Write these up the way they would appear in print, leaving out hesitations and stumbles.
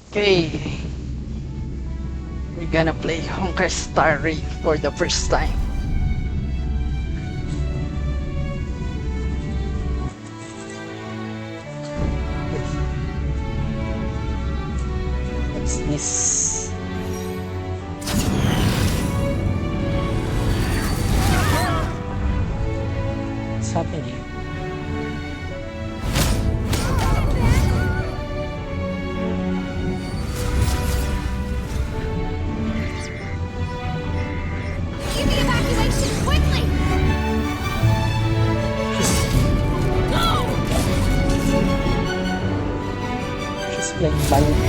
Okay, we're gonna play Honkai Star Rail for the first time. What's this? What's happening? Give me evacuation quickly! Go! She's playing violin.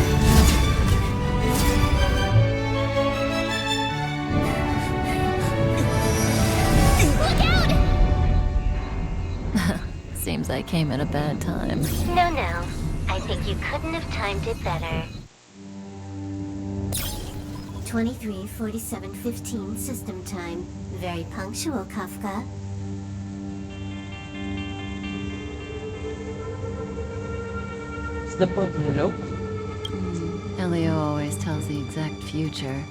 Look out! Seems I came at a bad time. No. I think you couldn't have timed it better. 23:47:15 system time. Very punctual, Kafka. What's the point of the rope? Elio always tells the exact future.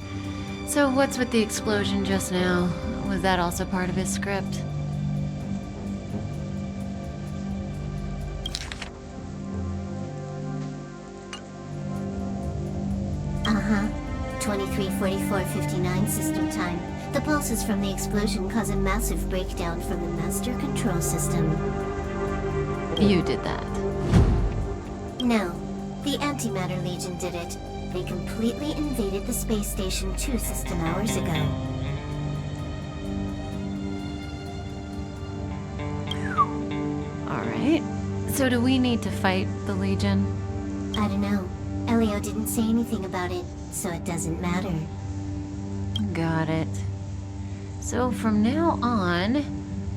So what's with the explosion just now? Was that also part of his script? Uh-huh. 23:44:59 system time. The pulses from the explosion cause a massive breakdown from the master control system. You did that. No, the Antimatter Legion did it. They completely invaded the space station 2 system hours ago. Alright. So do we need to fight the Legion? I don't know. Elio didn't say anything about it, so it doesn't matter. Got it. So from now on,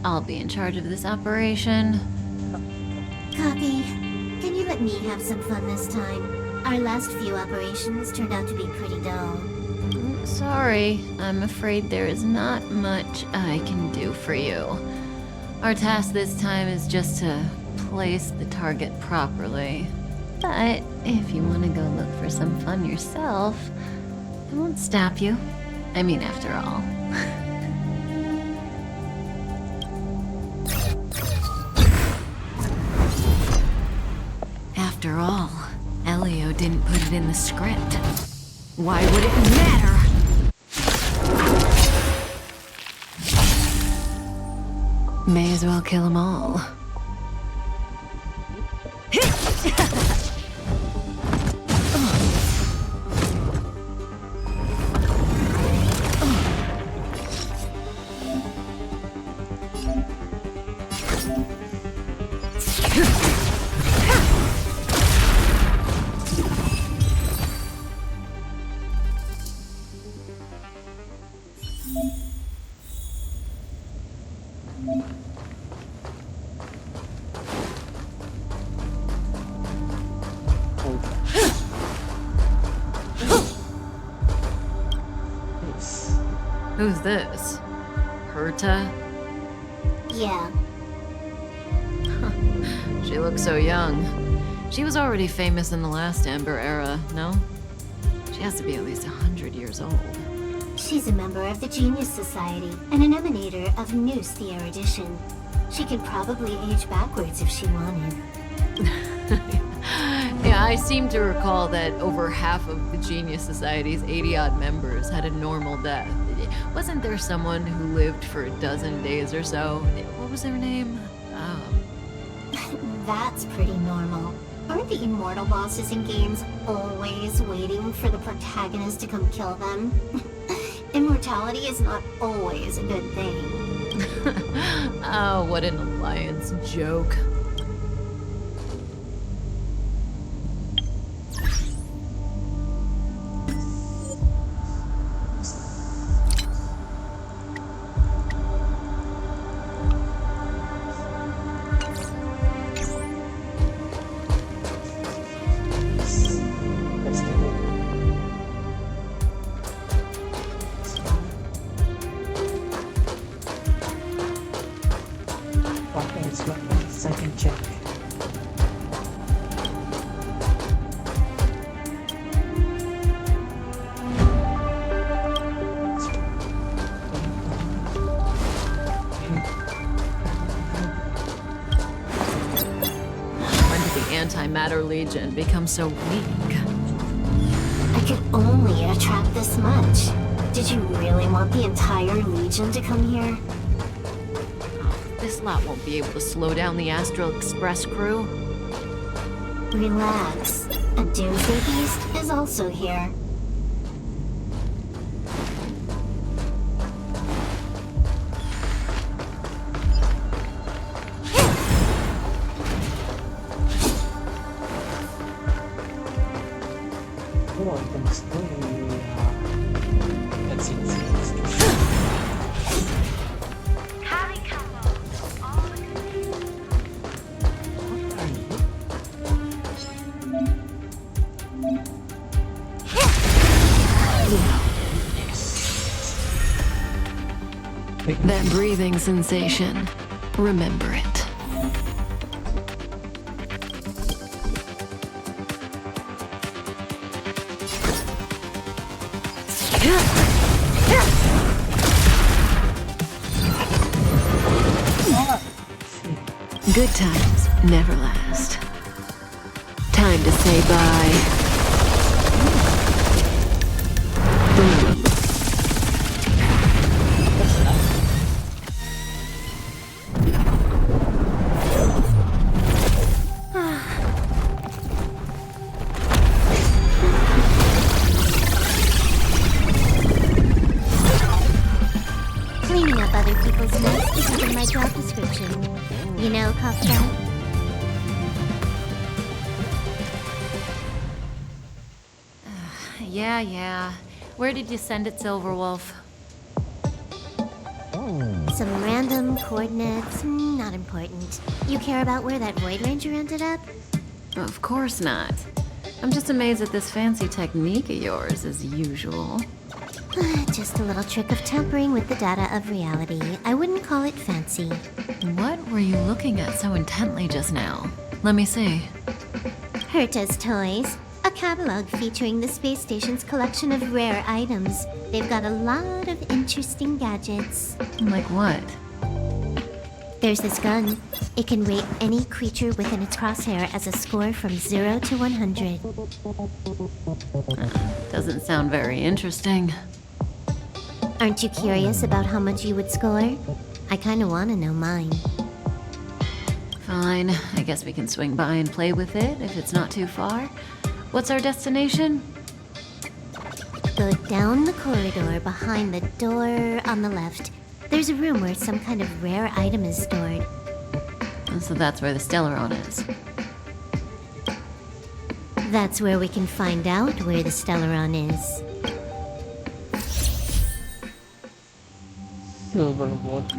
I'll be in charge of this operation. Copy. Can you let me have some fun this time? Our last few operations turned out to be pretty dull. Sorry, I'm afraid there is not much I can do for you. Our task this time is just to place the target properly. But if you want to go look for some fun yourself, I won't stop you. I mean, after all. After all, Elio didn't put it in the script. Why would it matter? May as well kill them all. Yes. Who's this? Herta? Yeah, She looks so young. She was already famous in the last Amber era, no? She has to be at least 100 years old. she's a member of the Genius Society and an emanator of Noose the Erudition. She could probably age backwards if she wanted. Yeah, I seem to recall that over half of the Genius Society's 80-odd members had a normal death. Wasn't there someone who lived for a dozen days or so? What was their name? That's pretty normal. Aren't the immortal bosses in games always waiting for the protagonist to come kill them? Immortality is not always a good thing. Oh, what an alliance joke. Let's do it. Second. Solar Legion become so weak? I could only attract this much. Did you really want the entire Legion to come here? This lot won't be able to slow down the Astral Express crew. Relax. A Doomsday Beast is also here. Oh, ang gusto That's it. That breathing sensation. Remember it. Good times never last. Time to say bye. Boom. Cleaning up other people's mess isn't in my job description. You know, Kafka? Yeah. Where did you send it, Silverwolf? Some random coordinates, not important. You care about where that Void Ranger ended up? Of course not. I'm just amazed at this fancy technique of yours, as usual. Just a little trick of tampering with the data of reality. I wouldn't call it fancy. What were you looking at so intently just now? Let me see. Herta's Toys, a catalog featuring the space station's collection of rare items. They've got a lot of interesting gadgets. Like what? There's this gun. It can rate any creature within its crosshair as a score from 0 to 100. Doesn't sound very interesting. Aren't you curious about how much you would score? I kinda wanna know mine. Fine, I guess we can swing by and play with it if it's not too far. What's our destination? Go down the corridor behind the door on the left. There's a room where some kind of rare item is stored. So that's where the Stellaron is. That's where we can find out where the Stellaron is. Silverwood.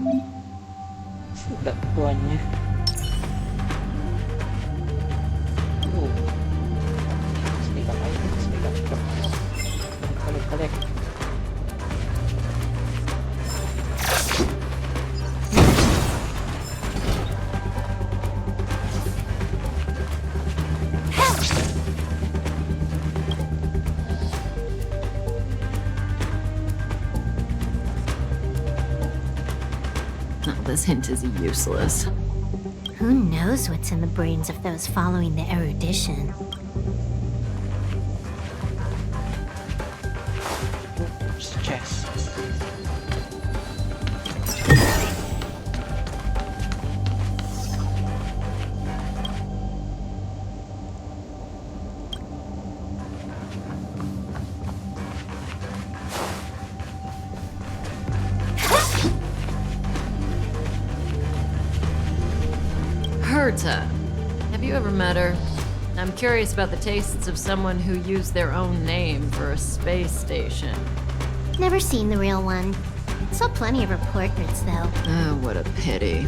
Sudah tuanya. Speak up. Balik. This hint is useless. Who knows what's in the brains of those following the erudition? Chest. Herta. Have you ever met her? I'm curious about the tastes of someone who used their own name for a space station. Never seen the real one. Saw plenty of her portraits, though. Oh, what a pity.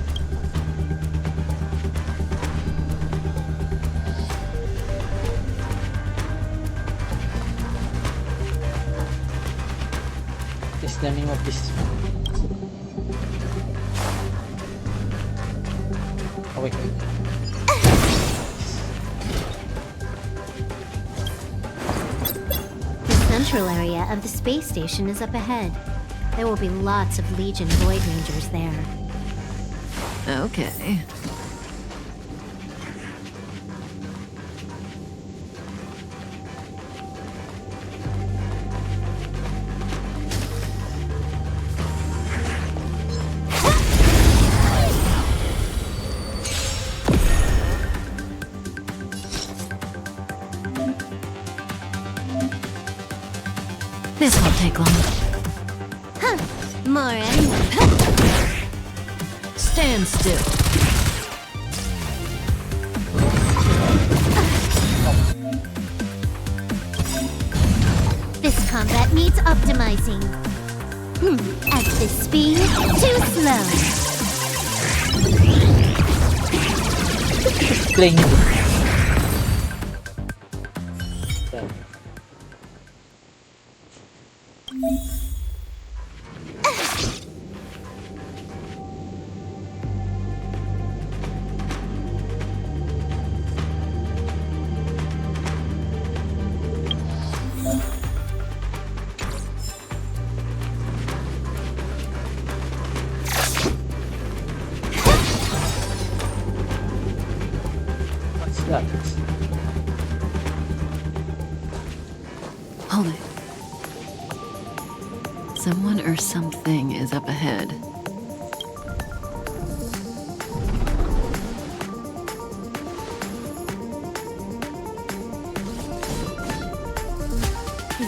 Is the name of this? Oh wait. The central area of the space station is up ahead. There will be lots of Legion Void Rangers there. Okay. This won't take long. More and more. Stand still. This combat needs optimizing. At this speed, too slow. Playing it. What's that? Hold it. Someone or something is up ahead.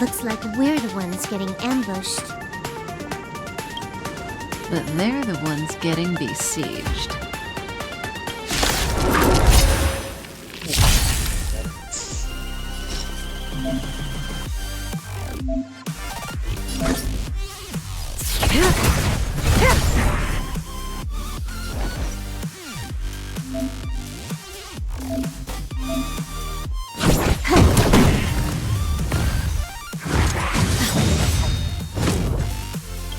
Looks like we're the ones getting ambushed. But they're the ones getting besieged.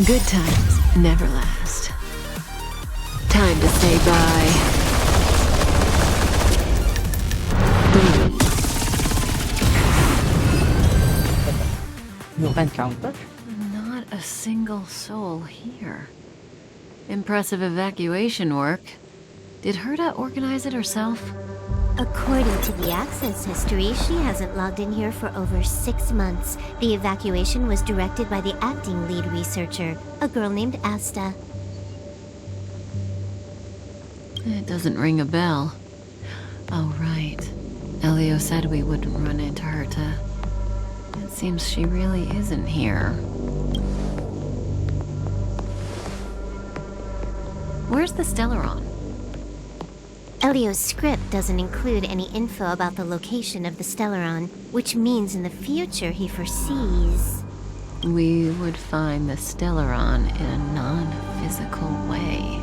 Good times never last. Time to say bye. Boom. You can counter? Not a single soul here. Impressive evacuation work. Did Herta organize it herself? According to the access history, she hasn't logged in here for over 6 months. The evacuation was directed by the acting lead researcher, a girl named Asta. It doesn't ring a bell. Oh, right. Elio said we wouldn't run into Herta. It seems she really isn't here. Where's the Stellaron? Elio's script doesn't include any info about the location of the Stellaron, which means in the future he foresees... We would find the Stellaron in a non-physical way.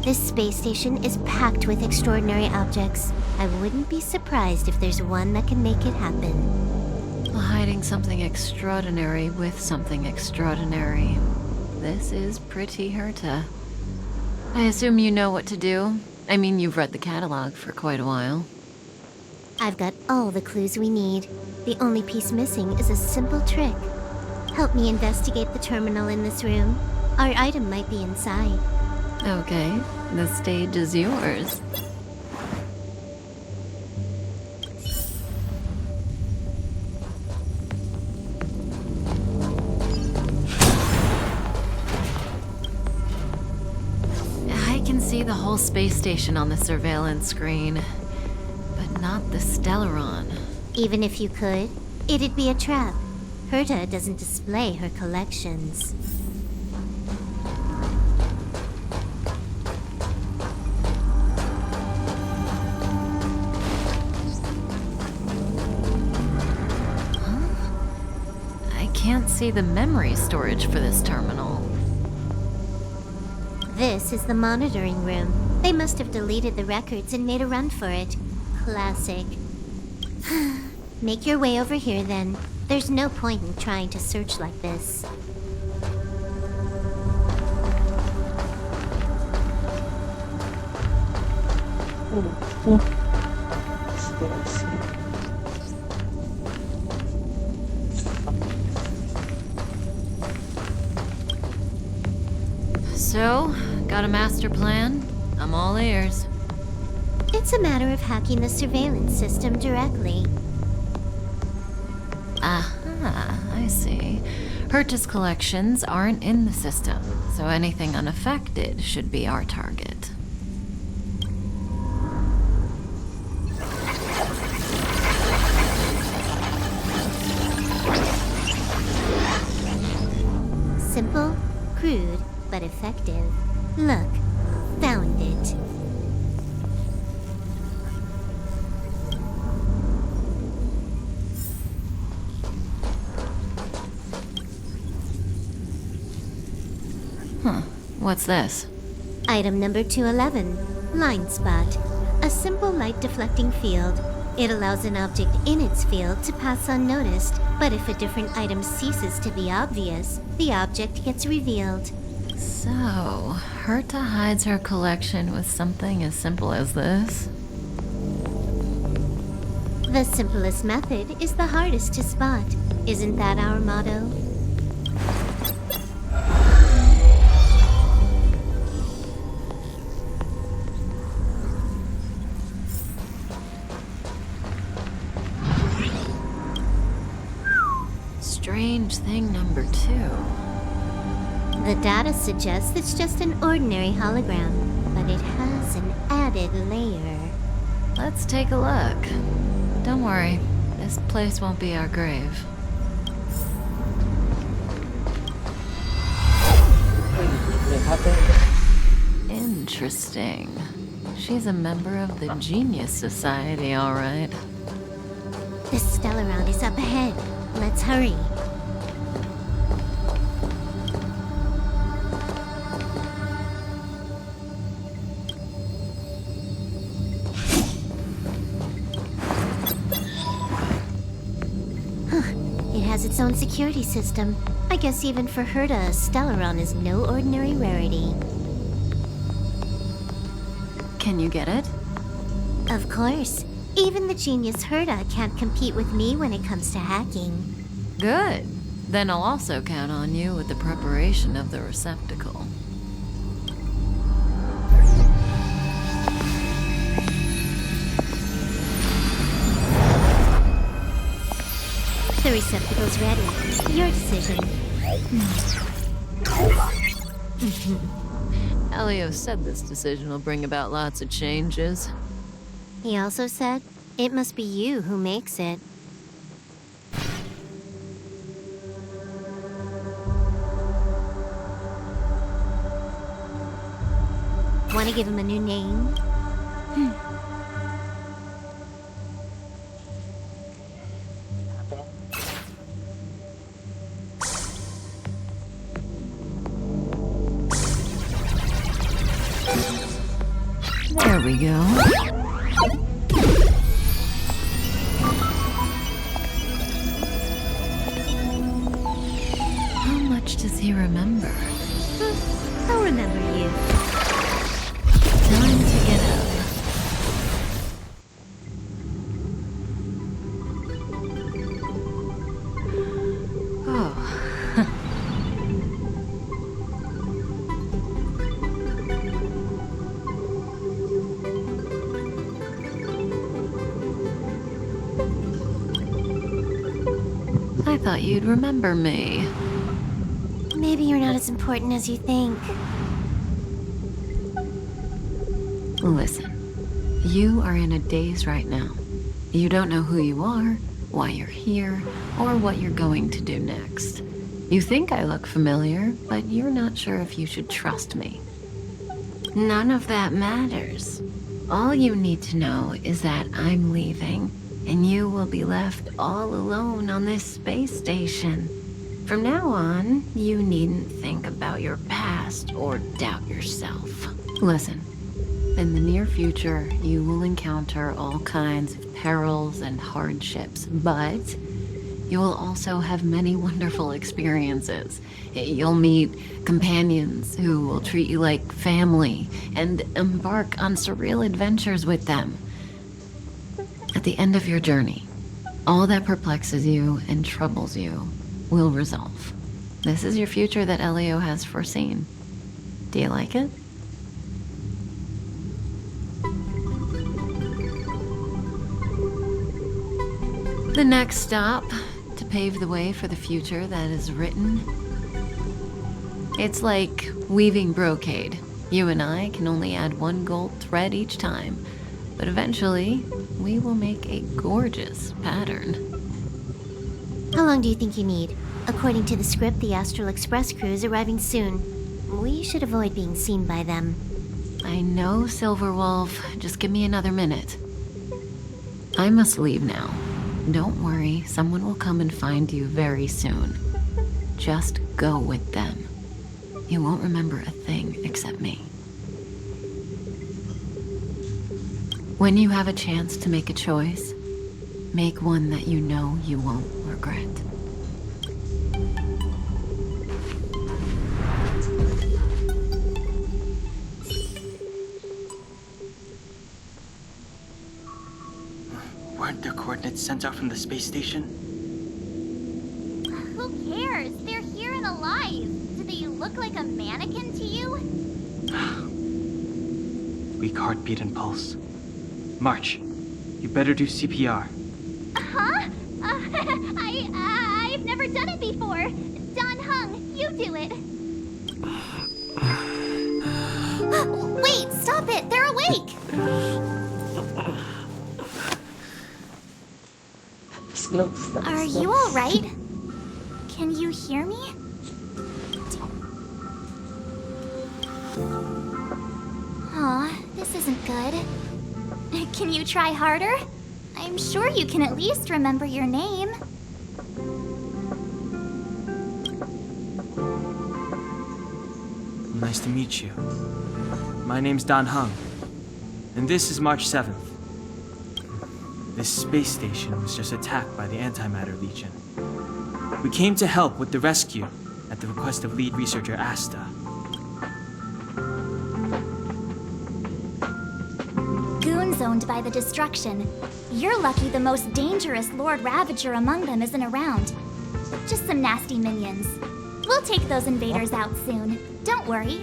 This space station is packed with extraordinary objects. I wouldn't be surprised if there's one that can make it happen. Hiding something extraordinary with something extraordinary. This is pretty Herta. I assume you know what to do? I mean, you've read the catalog for quite a while. I've got all the clues we need. The only piece missing is a simple trick. Help me investigate the terminal in this room. Our item might be inside. Okay, the stage is yours. I can see the whole space station on the surveillance screen, but not the Stellaron. Even if you could, it'd be a trap. Herta doesn't display her collections. I can't see the memory storage for this terminal. This is the monitoring room. They must have deleted the records and made a run for it. Classic. Make your way over here then. There's no point in trying to search like this. So, got a master plan? I'm all ears. It's a matter of hacking the surveillance system directly. Aha, I see. Herta's collections aren't in the system, so anything unaffected should be our target. but effective. Look, found it. What's this? Item number 211, Line Spot. A simple light deflecting field. It allows an object in its field to pass unnoticed, but if a different item ceases to be obvious, the object gets revealed. So, Herta hides her collection with something as simple as this? The simplest method is the hardest to spot. Isn't that our motto? Strange thing number 2. The data suggests it's just an ordinary hologram, but it has an added layer. Let's take a look. Don't worry, this place won't be our grave. What happened? Interesting. She's a member of the Genius Society, all right. The Stellaround is up ahead. Let's hurry. It has its own security system. I guess even for Herta, Stellaron is no ordinary rarity. Can you get it? Of course. Even the genius Herta can't compete with me when it comes to hacking. Good. Then I'll also count on you with the preparation of the receptacle. The receptacle's ready. Your decision. Elio said this decision will bring about lots of changes. He also said, it must be you who makes it. Want to give him a new name? There we go. How much does he remember? I'll remember you. Time to get up. Oh. I thought you'd remember me. Maybe you're not as important as you think. Listen, you are in a daze right now. You don't know who you are, why you're here, or what you're going to do next. You think I look familiar, but you're not sure if you should trust me. None of that matters. All you need to know is that I'm leaving, and you will be left all alone on this space station. From now on, you needn't think about your past or doubt yourself. Listen, in the near future, you will encounter all kinds of perils and hardships, but you will also have many wonderful experiences. You'll meet companions who will treat you like family and embark on surreal adventures with them. At the end of your journey, all that perplexes you and troubles you will resolve. This is your future that Elio has foreseen. Do you like it? The next stop, to pave the way for the future that is written. It's like weaving brocade. You and I can only add one gold thread each time, but eventually, we will make a gorgeous pattern. How long do you think you need? According to the script, the Astral Express crew is arriving soon. We should avoid being seen by them. I know, Silverwolf. Just give me another minute. I must leave now. Don't worry, someone will come and find you very soon. Just go with them. You won't remember a thing except me. When you have a chance to make a choice, make one that you know you won't regret. Weren't their coordinates sent out from the space station? Who cares? They're here and alive. Do they look like a mannequin to you? Weak heartbeat and pulse. March, you better do CPR. Huh? I've never done it before. Don Hung, you do it. Wait, stop it! They're awake! Are you all right? Can you hear me? Aw, this isn't good. Can you try harder? I'm sure you can at least remember your name. Nice to meet you. My name's Don Hung, and this is March 7th. This space station was just attacked by the Antimatter Legion. We came to help with the rescue at the request of lead researcher Asta. Goons owned by the destruction. You're lucky the most dangerous Lord Ravager among them isn't around. Just some nasty minions. We'll take those invaders out soon. Don't worry.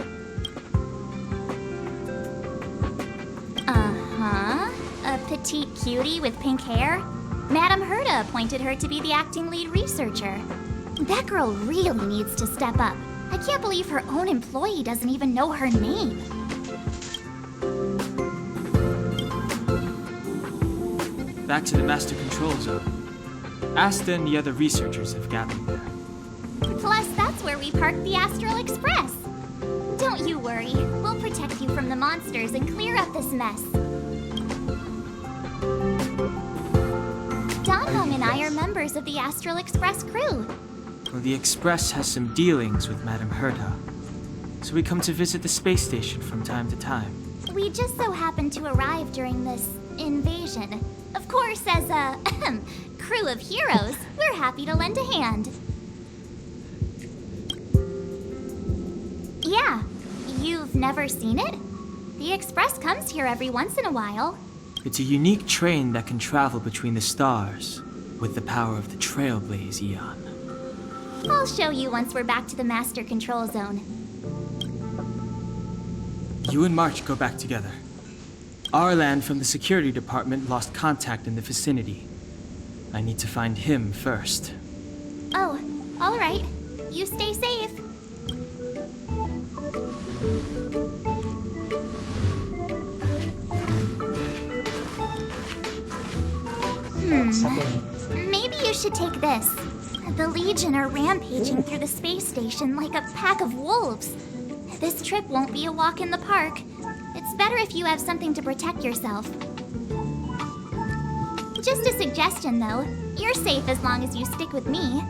Uh-huh. A petite cutie with pink hair? Madame Herta appointed her to be the acting lead researcher. That girl really needs to step up. I can't believe her own employee doesn't even know her name. Back to the Master Control Zone. Asta and the other researchers have gathered there. Plus, that's where we parked the Astral Express. Don't you worry. We'll protect you from the monsters and clear up this mess. Don Hung and I are members of the Astral Express crew. Well, the Express has some dealings with Madame Herta, so we come to visit the space station from time to time. We just so happened to arrive during this invasion. Of course, as a crew of heroes, we're happy to lend a hand. Yeah, you've never seen it? The Express comes here every once in a while. It's a unique train that can travel between the stars with the power of the Trailblaze Eon. I'll show you once we're back to the Master Control Zone. You and March go back together. Arlan from the security department lost contact in the vicinity. I need to find him first. Oh, all right. You stay safe. Maybe you should take this. The Legion are rampaging through the space station like a pack of wolves. This trip won't be a walk in the park. It's better if you have something to protect yourself. Just a suggestion, though. You're safe as long as you stick with me.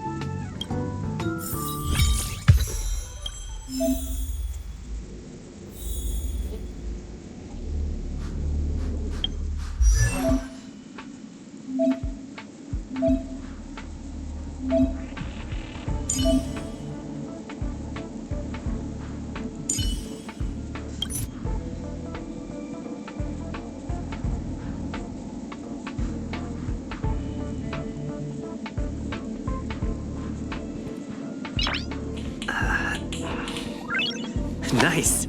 Nice!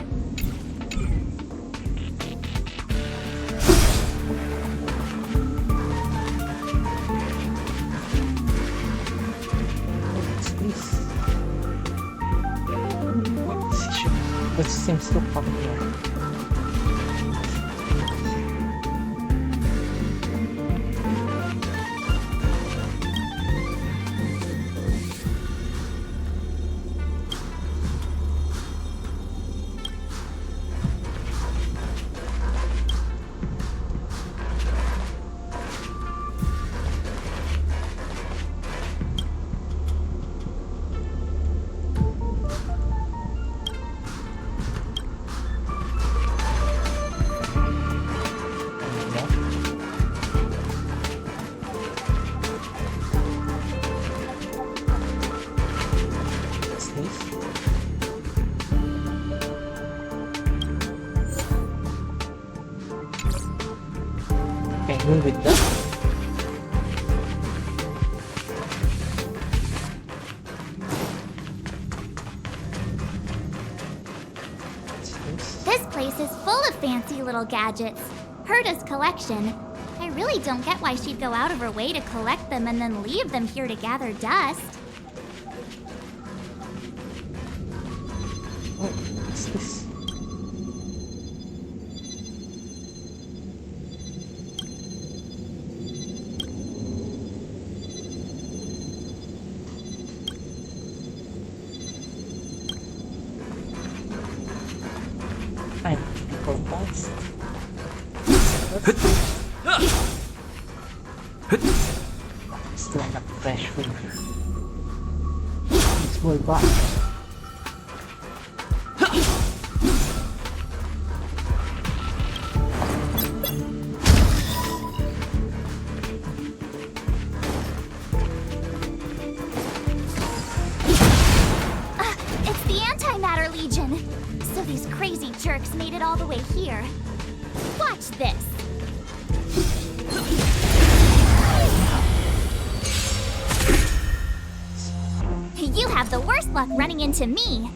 That seems too popular. Even with that? This place is full of fancy little gadgets. Herta's collection. I really don't get why she'd go out of her way to collect them and then leave them here to gather dust. Oh, what's this? Time for fast. It's like a fresh food. It's more back. It's the Antimatter Legion. So these crazy jerks made it all the way here. Watch this. You have the worst luck running into me.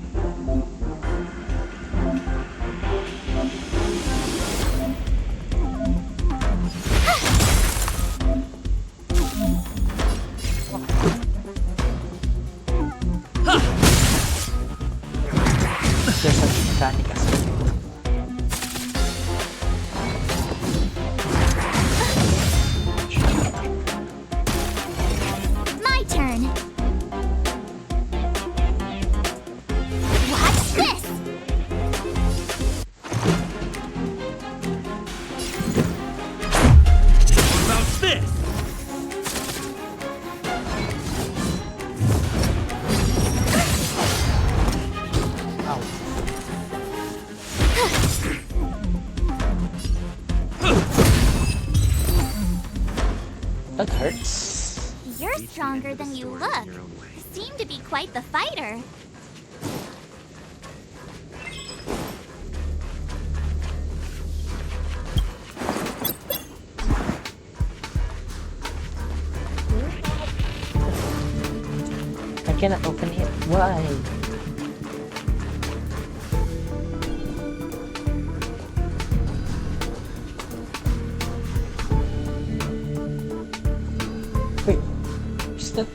There's a mechanic as well. My turn. Watch this. Bounce this! Ow. That hurts. You're stronger than you look. Seem to be quite the fighter. I cannot open it. Why? Wait, is that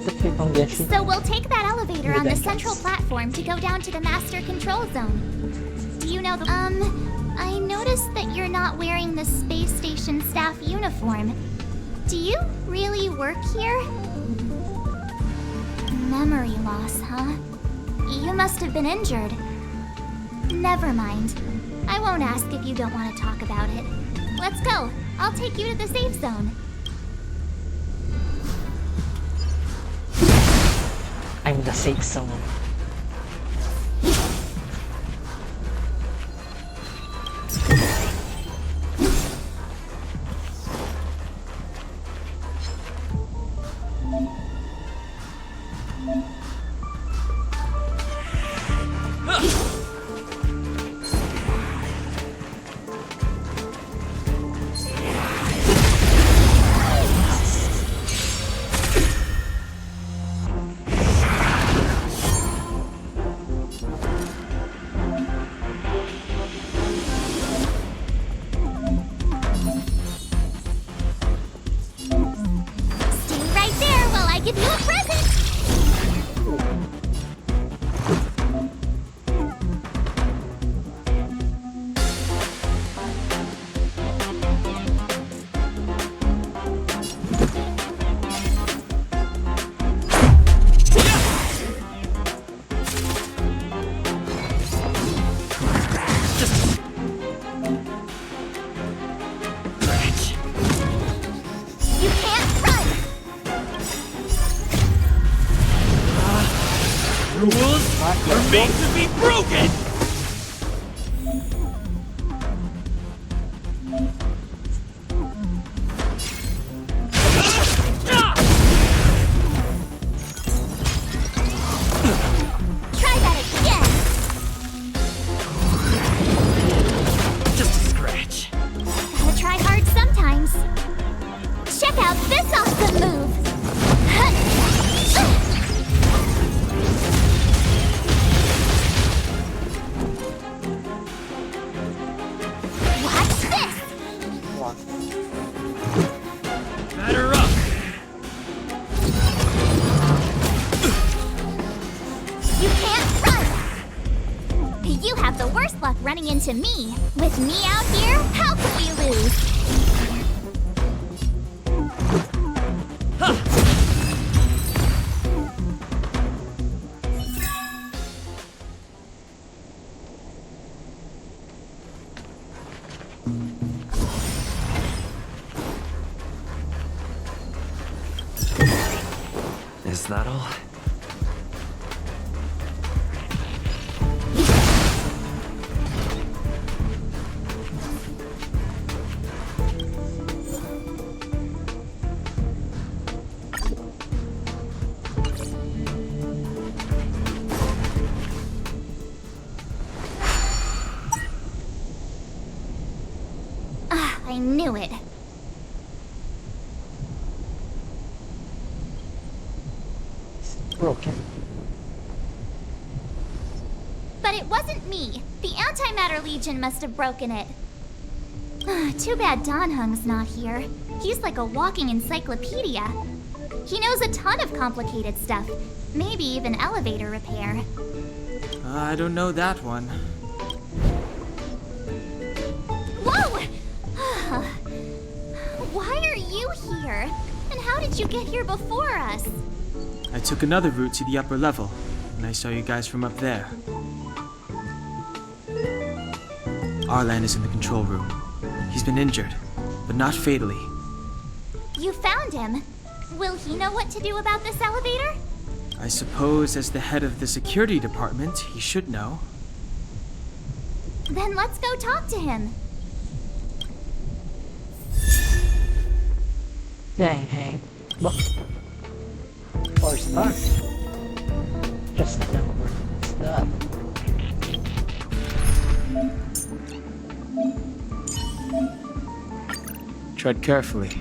the trip I'm getting? So we'll take that elevator Maybe on the that central counts. platform to go down to the master control zone. Do you know the... I noticed that you're not wearing the space station staff uniform. Do you really work here? Memory loss, huh? You must have been injured. Never mind. I won't ask if you don't want to talk about it. Let's go. I'll take you to the safe zone. I'm the safe zone. Stay right there while I give you a present. You can't run. Rules are made to be broken! Try that again. Just a scratch. Check out this awesome move! Watch this! Batter up! You can't run! You have the worst luck running into me. With me out here, how can we lose? Is that all? I knew it. Broken. But it wasn't me. The Antimatter Legion must have broken it. Too bad Dan Heng's not here. He's like a walking encyclopedia. He knows a ton of complicated stuff. Maybe even elevator repair. I don't know that one. Whoa! Why are you here? And how did you get here before us? I took another route to the upper level, and I saw you guys from up there. Arlan is in the control room. He's been injured, but not fatally. You found him. Will he know what to do about this elevator? I suppose as the head of the security department, he should know. Then let's go talk to him. Dang, Hank. Look. 4 stars. Just number stuff. Tread carefully.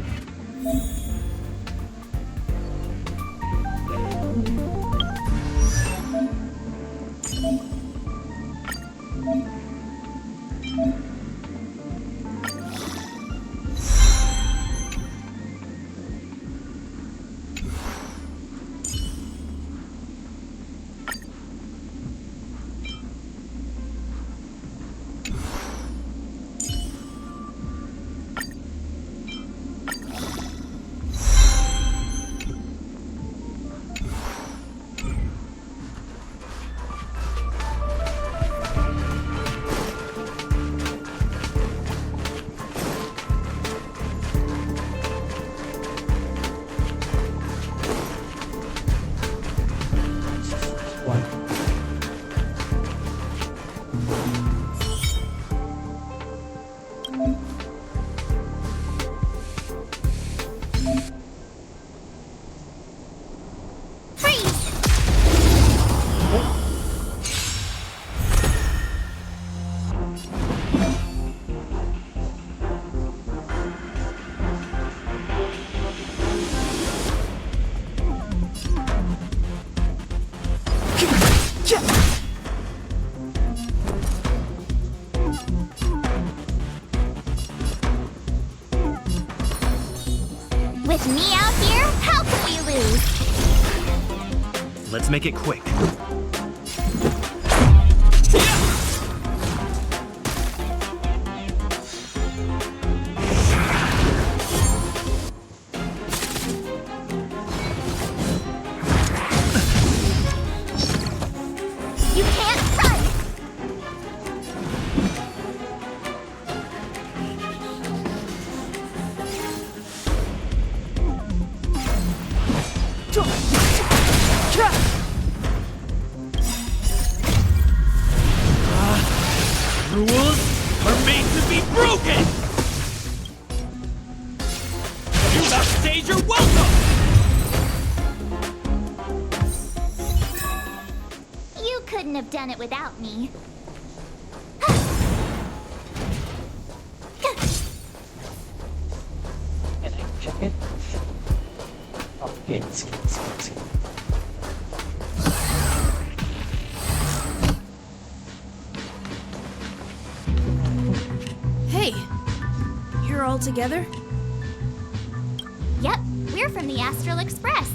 With me out here, how can we lose? Let's make it quick. You can't run! Rules are made to be broken! You upstage your welcome! You couldn't have done it without me. Can I check it? Okay, let's go. Hey, you're all together? Yep, we're from the Astral Express.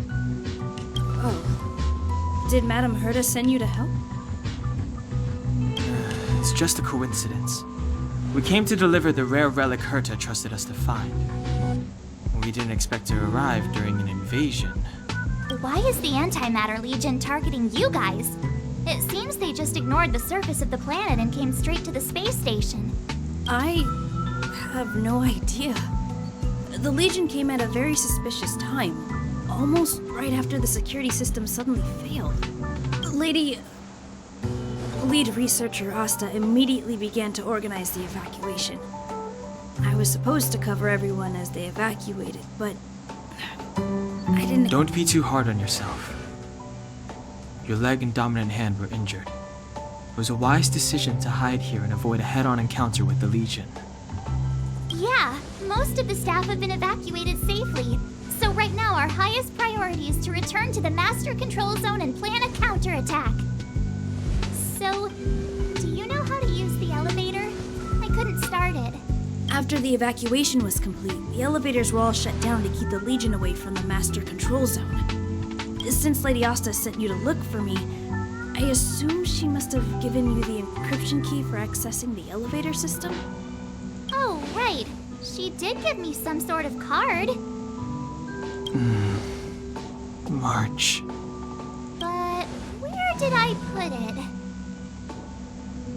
Oh. Did Madame Herta send you to help? It's just a coincidence. We came to deliver the rare relic Herta trusted us to find. We didn't expect to arrive during an invasion. Why is the Antimatter Legion targeting you guys? It seems they just ignored the surface of the planet and came straight to the space station. I have no idea. The Legion came at a very suspicious time, almost right after the security system suddenly failed. Lead researcher Asta immediately began to organize the evacuation. I was supposed to cover everyone as they evacuated, but I didn't. Don't be too hard on yourself. Your leg and dominant hand were injured. It was a wise decision to hide here and avoid a head-on encounter with the Legion. Yeah, most of the staff have been evacuated safely. So right now our highest priority is to return to the Master Control Zone and plan a counterattack. So, do you know how to use the elevator? I couldn't start it. After the evacuation was complete, the elevators were all shut down to keep the Legion away from the Master Control Zone. Since Lady Asta sent you to look for me, I assume she must have given you the encryption key for accessing the elevator system? Oh, right. She did give me some sort of card. March. But where did I put it?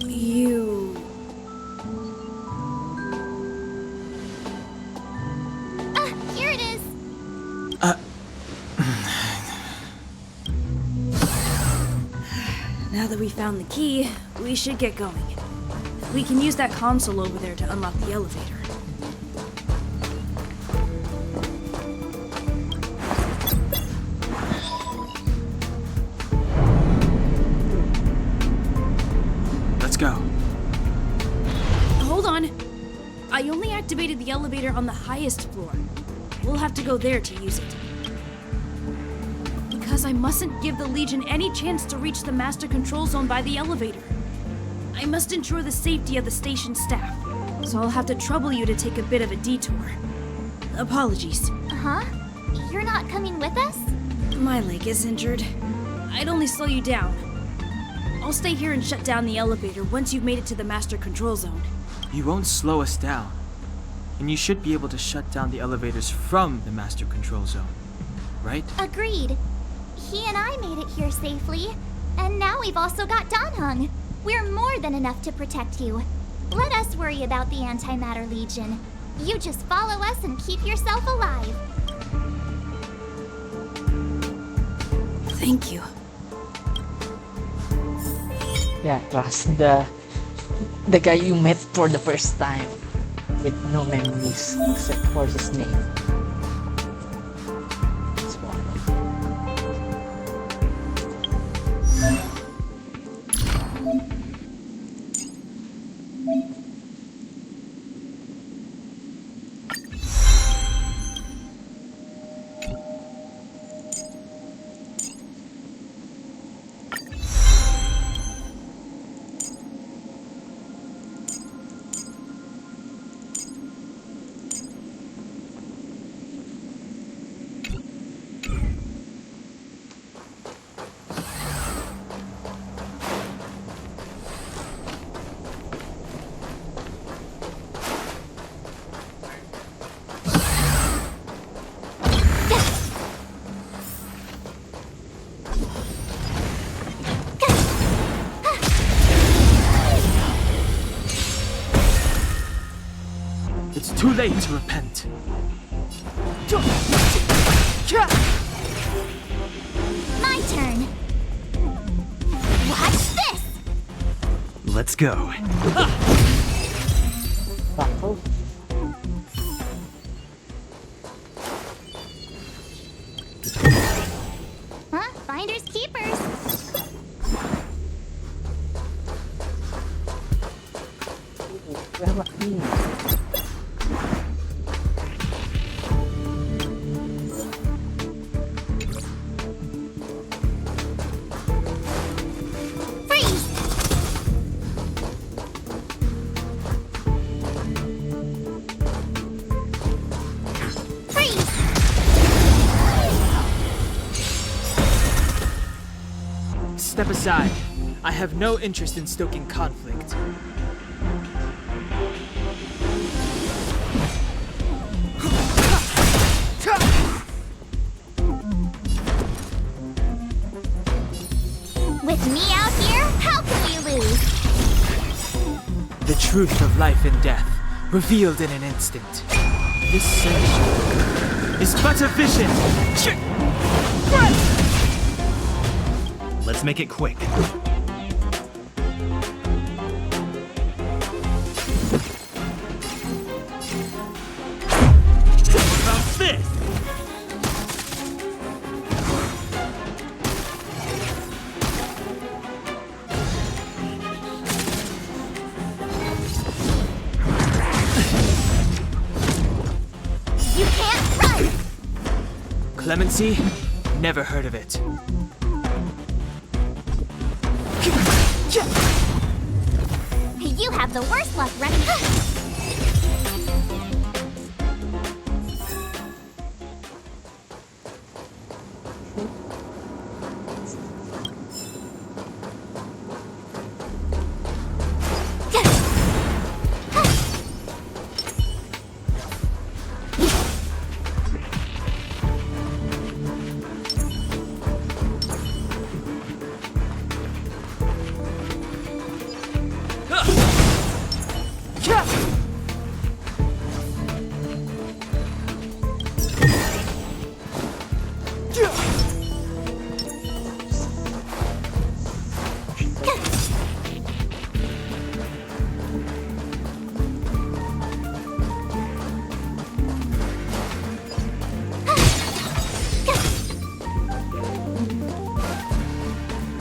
You... Here it is. Now that we found the key, we should get going. We can use that console over there to unlock the elevator. Let's go. Hold on. I only activated the elevator on the highest floor. We'll have to go there to use it. Because I mustn't give the Legion any chance to reach the Master Control Zone by the elevator. I must ensure the safety of the station staff, so I'll have to trouble you to take a bit of a detour. Apologies. Huh? You're not coming with us? My leg is injured. I'd only slow you down. I'll stay here and shut down the elevator once you've made it to the Master Control Zone. You won't slow us down. And you should be able to shut down the elevators from the Master Control Zone, right? Agreed. He and I made it here safely, and now we've also got Danhung. We're more than enough to protect you. Let us worry about the Antimatter Legion. You just follow us and keep yourself alive. Thank you. Yeah, it was the guy you met for the first time with no memories except for his name. It's wonderful. It's too late to repent. My turn. Watch this! Let's go. Tackle. Huh? Finders keepers. We have a key. Step aside. I have no interest in stoking conflict. With me out here, how can we lose? The truth of life and death, revealed in an instant. This sensation is but a vision. Let's make it quick. How's this? You can't run! Clemency? Never heard of it. You have the worst luck, running.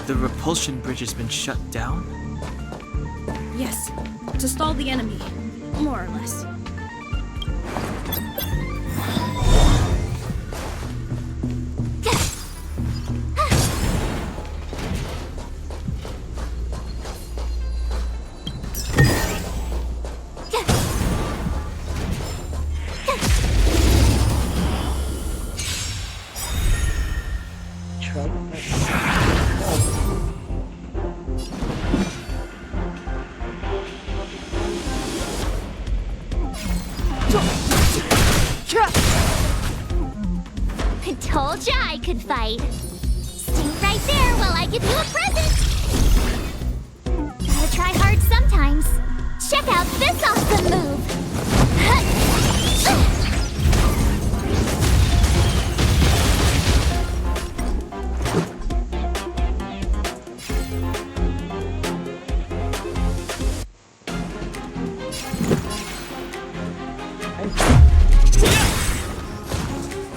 The repulsion bridge has been shut down? Yes, to stall the enemy, more or less. I told ya I could fight. Stay right there while I give you a present. Gotta try hard sometimes. Check out this awesome move.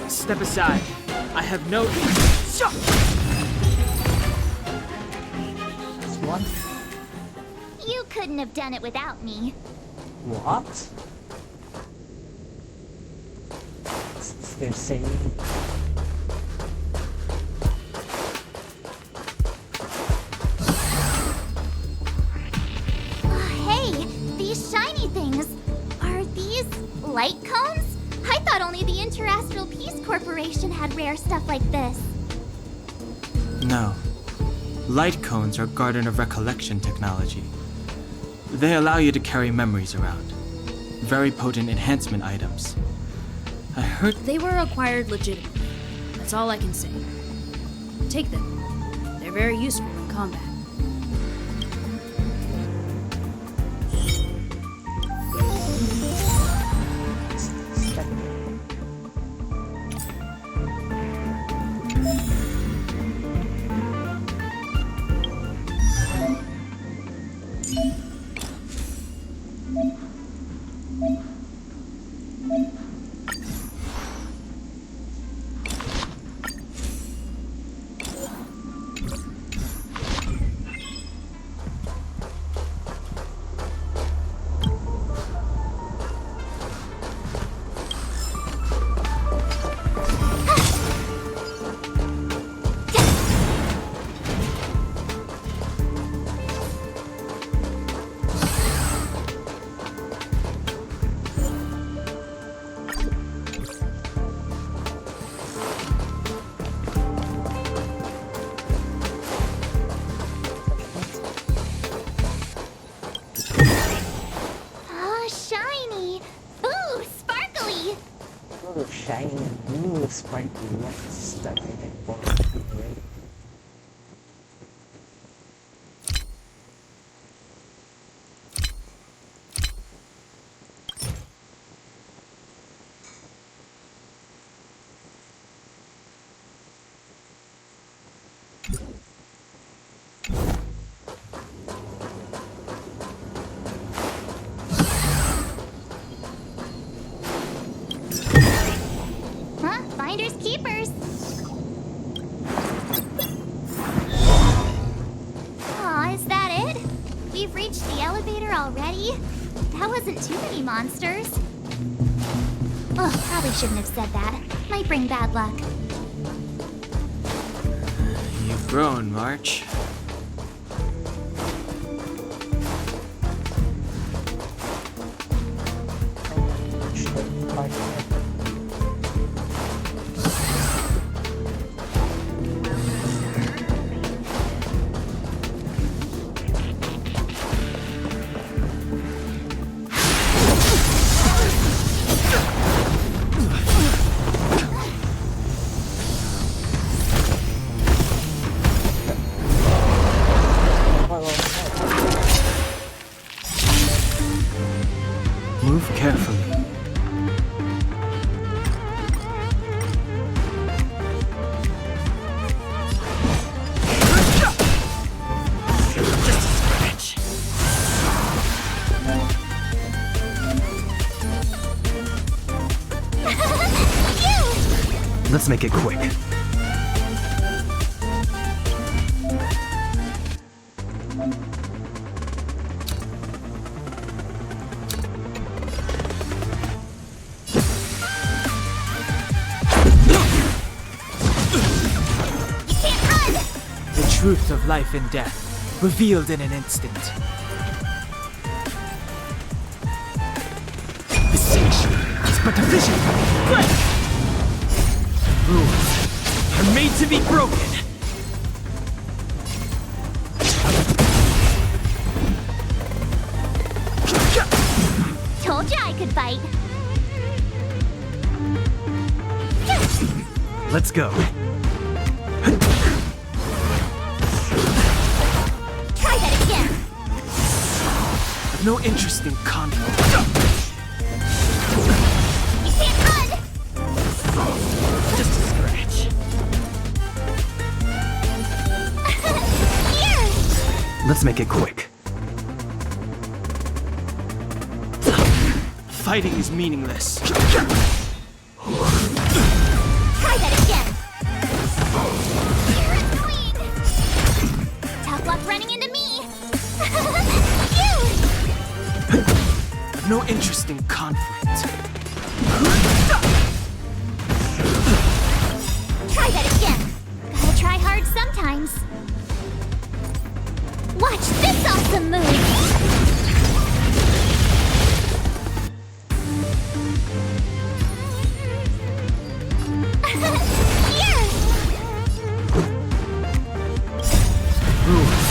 Step aside. I have no... This one? You couldn't have done it without me. What? They're saying... Hey, these shiny things. Are these light cones? I thought only the Interastral Peace Corporation had rare stuff like this. No. Light cones are Garden of Recollection technology. They allow you to carry memories around. Very potent enhancement items. I heard... They were acquired legitimately. That's all I can say. Take them. They're very useful in combat. Ooh, sparkly lights that I can pour right? Huh? Finders keepers. Aw, is that it? We've reached the elevator already? That wasn't too many monsters. Oh, probably shouldn't have said that. Might bring bad luck. You've grown, March. Move carefully. Let's make it quick. The truth of life and death, revealed in an instant. Visage is but a vision. Break! Rules are made to be broken. Told ya I could fight. Let's go. Try that again. I've no interest in conflict. You can't run. Just a scratch. Here. Let's make it quick. Fighting is meaningless. Try that again. You're annoying. Tough luck running into me. I've no interest in conflict. Try that again. Gotta try hard sometimes. Watch this awesome move. Here. Rules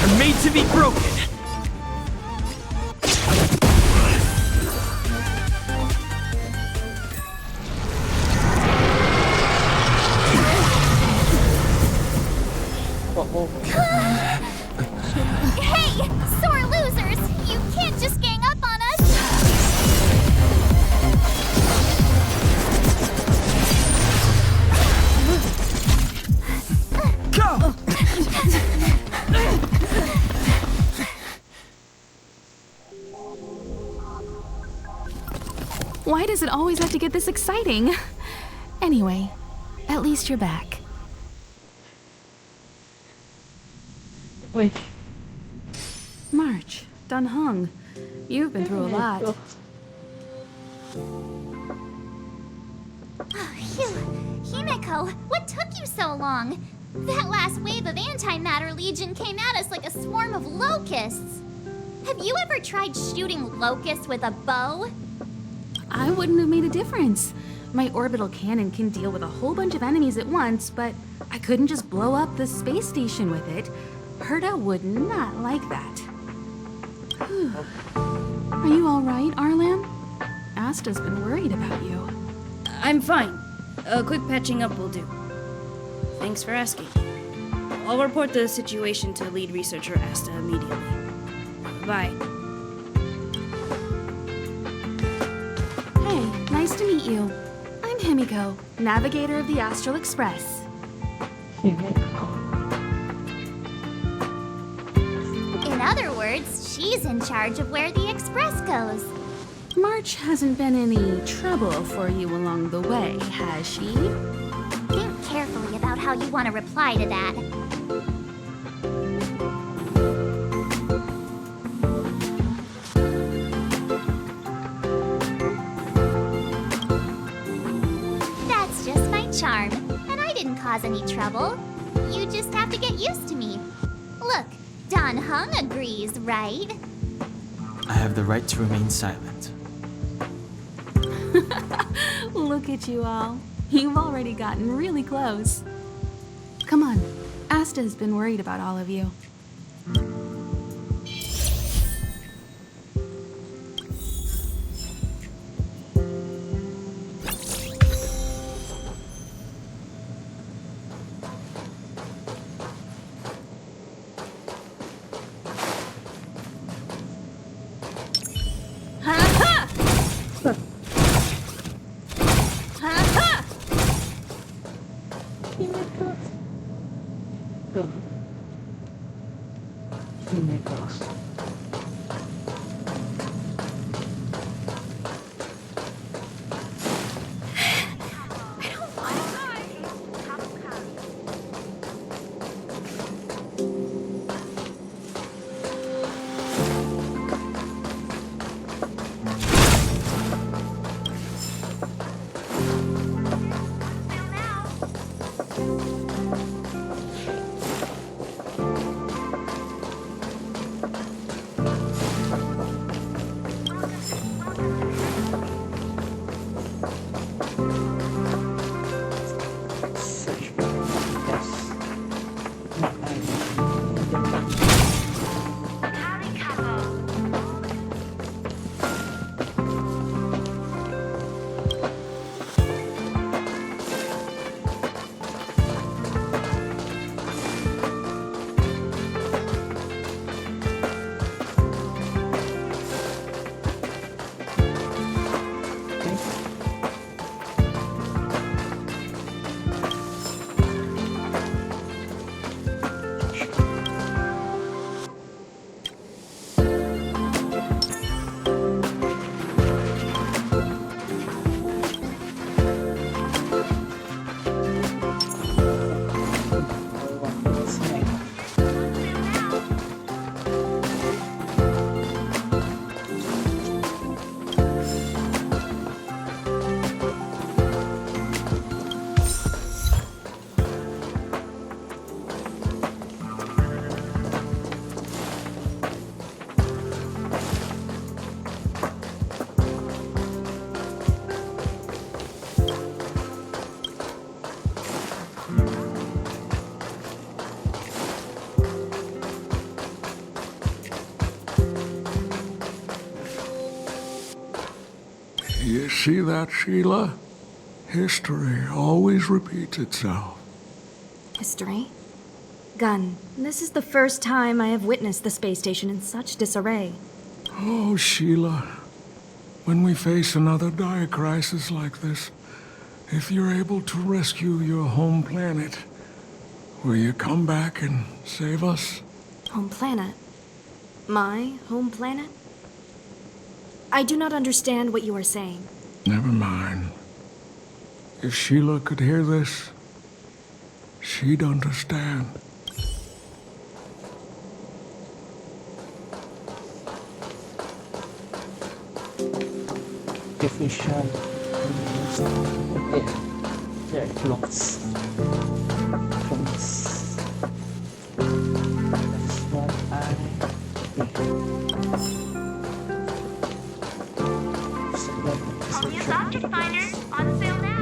are made to be broken. Hey, sore losers! You can't just gang up on us. Go! Why does it always have to get this exciting? Anyway, at least you're back. Wait. March, Dan Hung, you've been through a lot. Oh, phew. Himeko, what took you so long? That last wave of Antimatter Legion came at us like a swarm of locusts. Have you ever tried shooting locusts with a bow? I wouldn't have made a difference. My orbital cannon can deal with a whole bunch of enemies at once, but I couldn't just blow up the space station with it. Herta would not like that. Whew. Are you all right, Arlan? Asta's been worried about you. I'm fine. A quick patching up will do. Thanks for asking. I'll report the situation to lead researcher Asta immediately. Bye. Hey, nice to meet you. I'm Himiko, navigator of the Astral Express. Himiko. In other words, she's in charge of where the express goes. March hasn't been any trouble for you along the way, has she? Think carefully about how you want to reply to that. That's just my charm, and I didn't cause any trouble. You just have to get used to me. Look, Don Hung agrees, right? I have the right to remain silent. Look at you all. You've already gotten really close. Come on. Asta's been worried about all of you. Himiko. You see that, Sheila? History always repeats itself. History? Gun, this is the first time I have witnessed the space station in such disarray. Oh, Sheila. When we face another dire crisis like this, if you're able to rescue your home planet, will you come back and save us? Home planet? My home planet? I do not understand what you are saying. Never mind. If Sheila could hear this, she'd understand. Artificial their clothes. Clothes. That's what I Use Object Finder on sale now.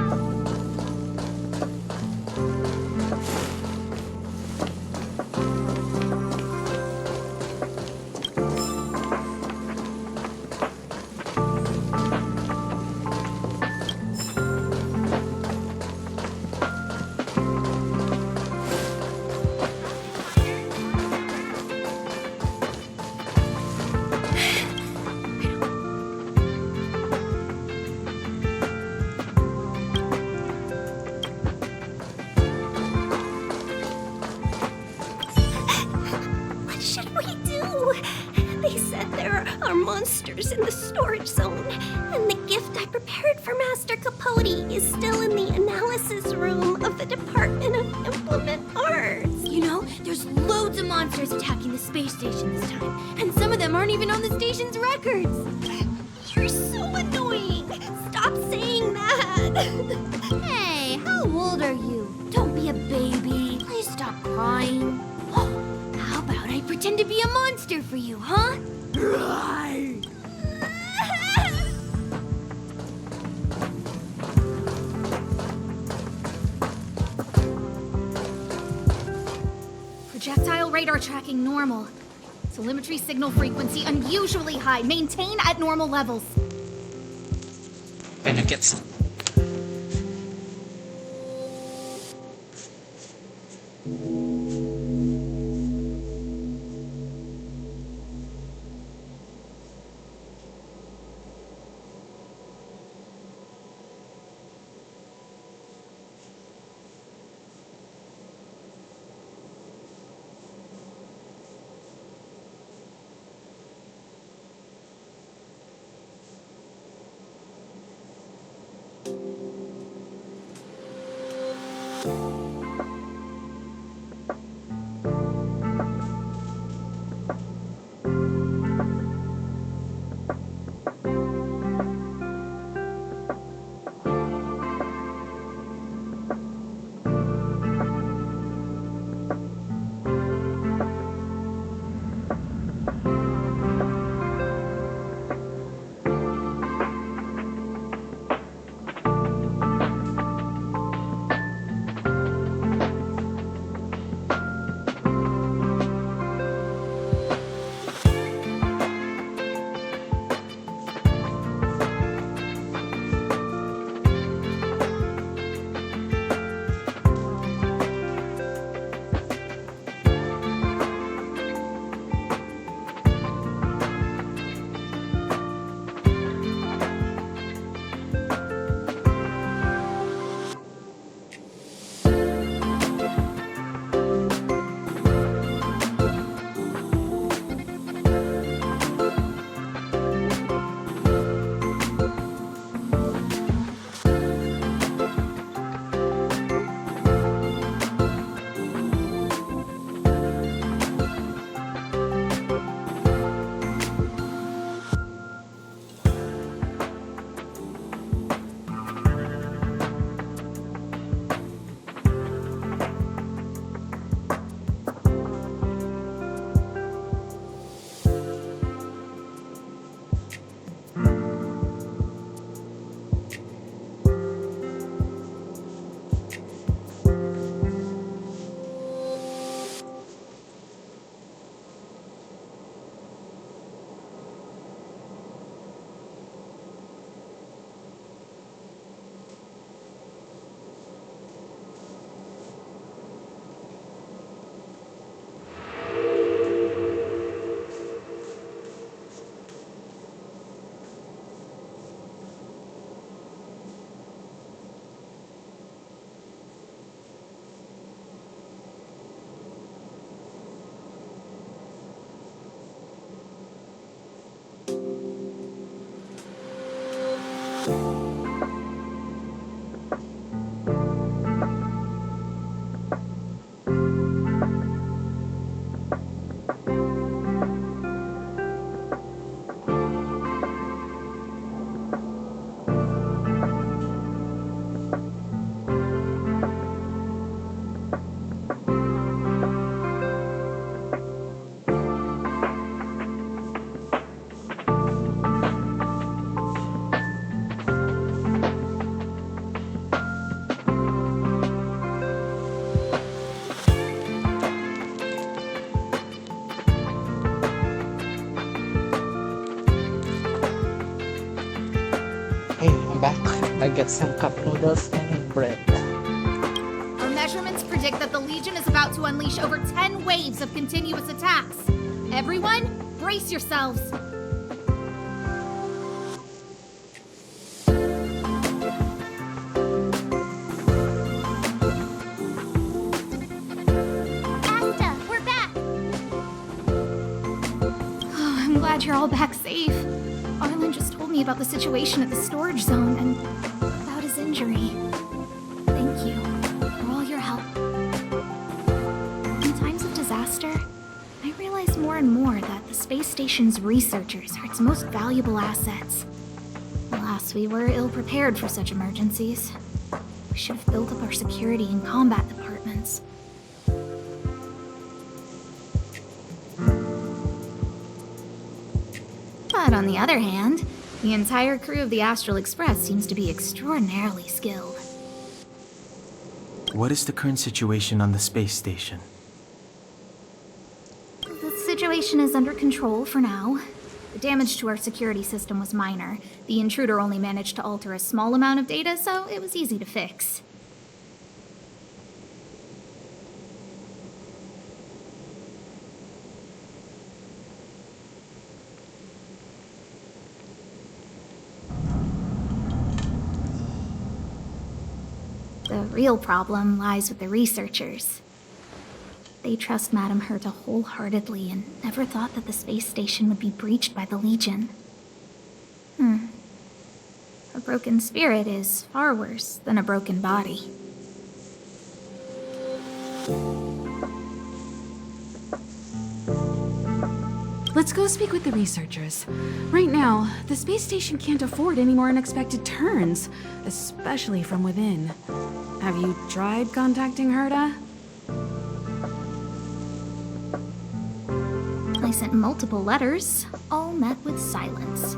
in the storage zone, and the gift I prepared for Master Capote is still in the analysis room of the Department of Implement Arts. You know, there's loads of monsters attacking the space station this time, and some of them aren't even on the station's records. You're so annoying! Stop saying that! Hey, how old are you? Don't be a baby. Please stop crying. How about I pretend to be a monster for you, huh? Projectile radar tracking normal. Telemetry signal frequency unusually high. Maintain at normal levels. When it gets back. I get some cup noodles and bread. Our measurements predict that the Legion is about to unleash over 10 waves of continuous attacks. Everyone, brace yourselves. Asta, we're back! Oh, I'm glad you're all back safe. Arlen just told me about the situation at the storage zone and about his injury. Thank you for all your help. In times of disaster, I realize more and more that the space station's researchers are its most valuable assets. Alas, we were ill-prepared for such emergencies. We should have built up our security and combat departments. But on the other hand, the entire crew of the Astral Express seems to be extraordinarily skilled. What is the current situation on the space station? The situation is under control for now. The damage to our security system was minor. The intruder only managed to alter a small amount of data, so it was easy to fix. The real problem lies with the researchers. They trust Madame Herta wholeheartedly and never thought that the space station would be breached by the Legion. A broken spirit is far worse than a broken body. Let's go speak with the researchers. Right now, the space station can't afford any more unexpected turns, especially from within. Have you tried contacting Herta? I sent multiple letters, all met with silence.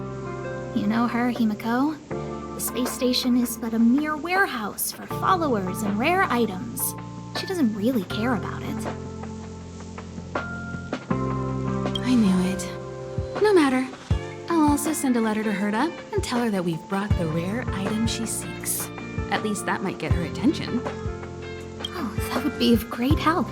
You know her, Himiko. The space station is but a mere warehouse for followers and rare items. She doesn't really care about it. I knew it. No matter. I'll also send a letter to Herta and tell her that we've brought the rare item she seeks. At least that might get her attention. Oh, that would be of great help.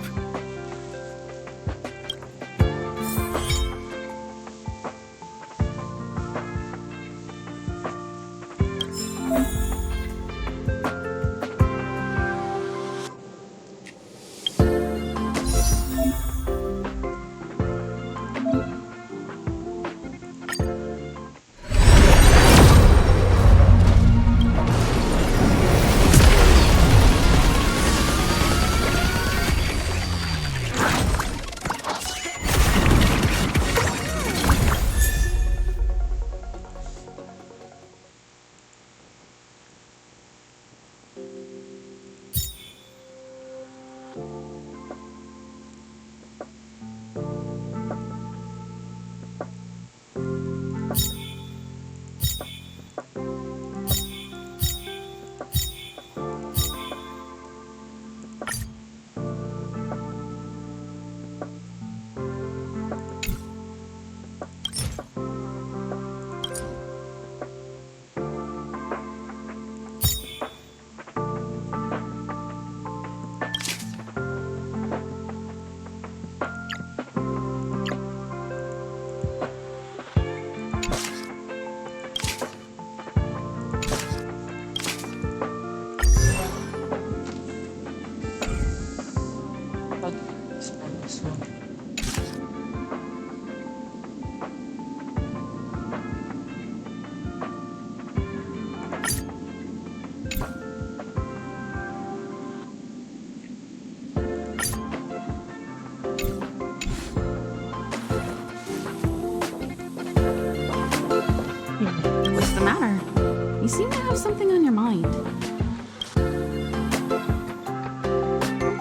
What's the matter? You seem to have something on your mind.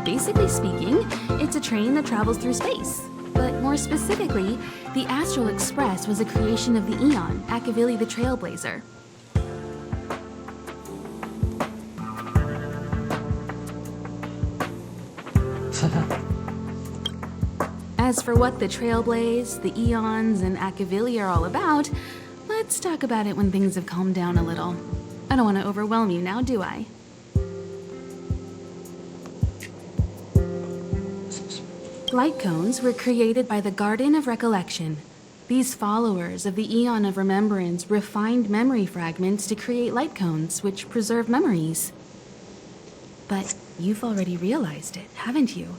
Basically speaking, it's a train that travels through space. But more specifically, the Astral Express was a creation of the Eon, Akavili the Trailblazer. As for what the Trailblaze, the Eons, and Akavili are all about, let's talk about it when things have calmed down a little. I don't want to overwhelm you now, do I? Light cones were created by the Garden of Recollection. These followers of the Eon of Remembrance refined memory fragments to create light cones, which preserve memories. But you've already realized it, haven't you?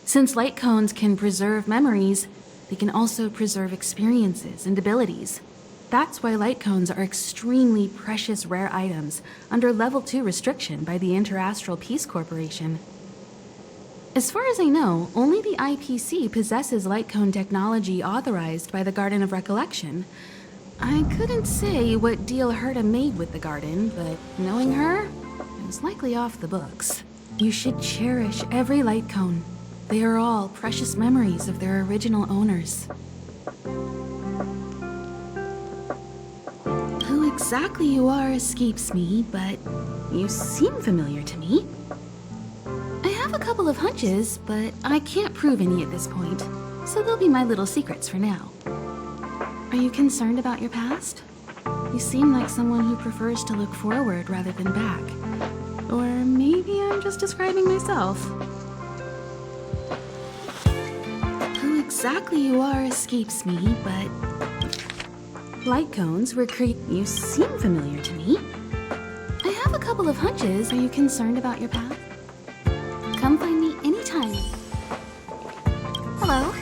Since light cones can preserve memories, they can also preserve experiences and abilities. That's why light cones are extremely precious rare items under Level 2 restriction by the Interastral Peace Corporation. As far as I know, only the IPC possesses light cone technology authorized by the Garden of Recollection. I couldn't say what deal Herta made with the garden, but knowing her, it was likely off the books. You should cherish every light cone. They are all precious memories of their original owners. Who exactly you are escapes me, but you seem familiar to me. I have a couple of hunches, but I can't prove any at this point, so they'll be my little secrets for now. Are you concerned about your past? You seem like someone who prefers to look forward rather than back. Or maybe I'm just describing myself. Who exactly you are escapes me, but light cones were You seem familiar to me. I have a couple of hunches. Are you concerned about your path? Come find me anytime. Hello.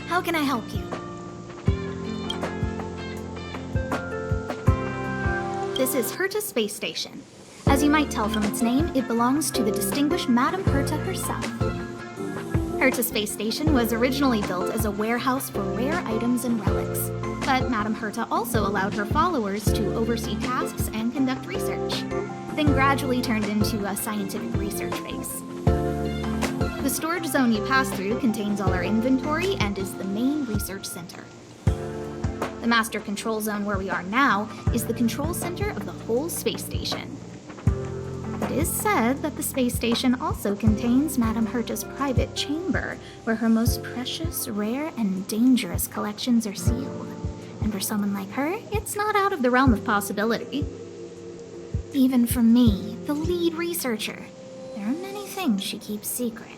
How can I help you? This is Herta Space Station. As you might tell from its name, it belongs to the distinguished Madame Herta herself. Herta Space Station was originally built as a warehouse for rare items and relics, but Madame Herta also allowed her followers to oversee tasks and conduct research, then gradually turned into a scientific research base. The storage zone you pass through contains all our inventory and is the main research center. The master control zone where we are now is the control center of the whole space station. It is said that the space station also contains Madame Herta's private chamber, where her most precious, rare, and dangerous collections are sealed. And for someone like her, it's not out of the realm of possibility. Even from me, the lead researcher, there are many things she keeps secret.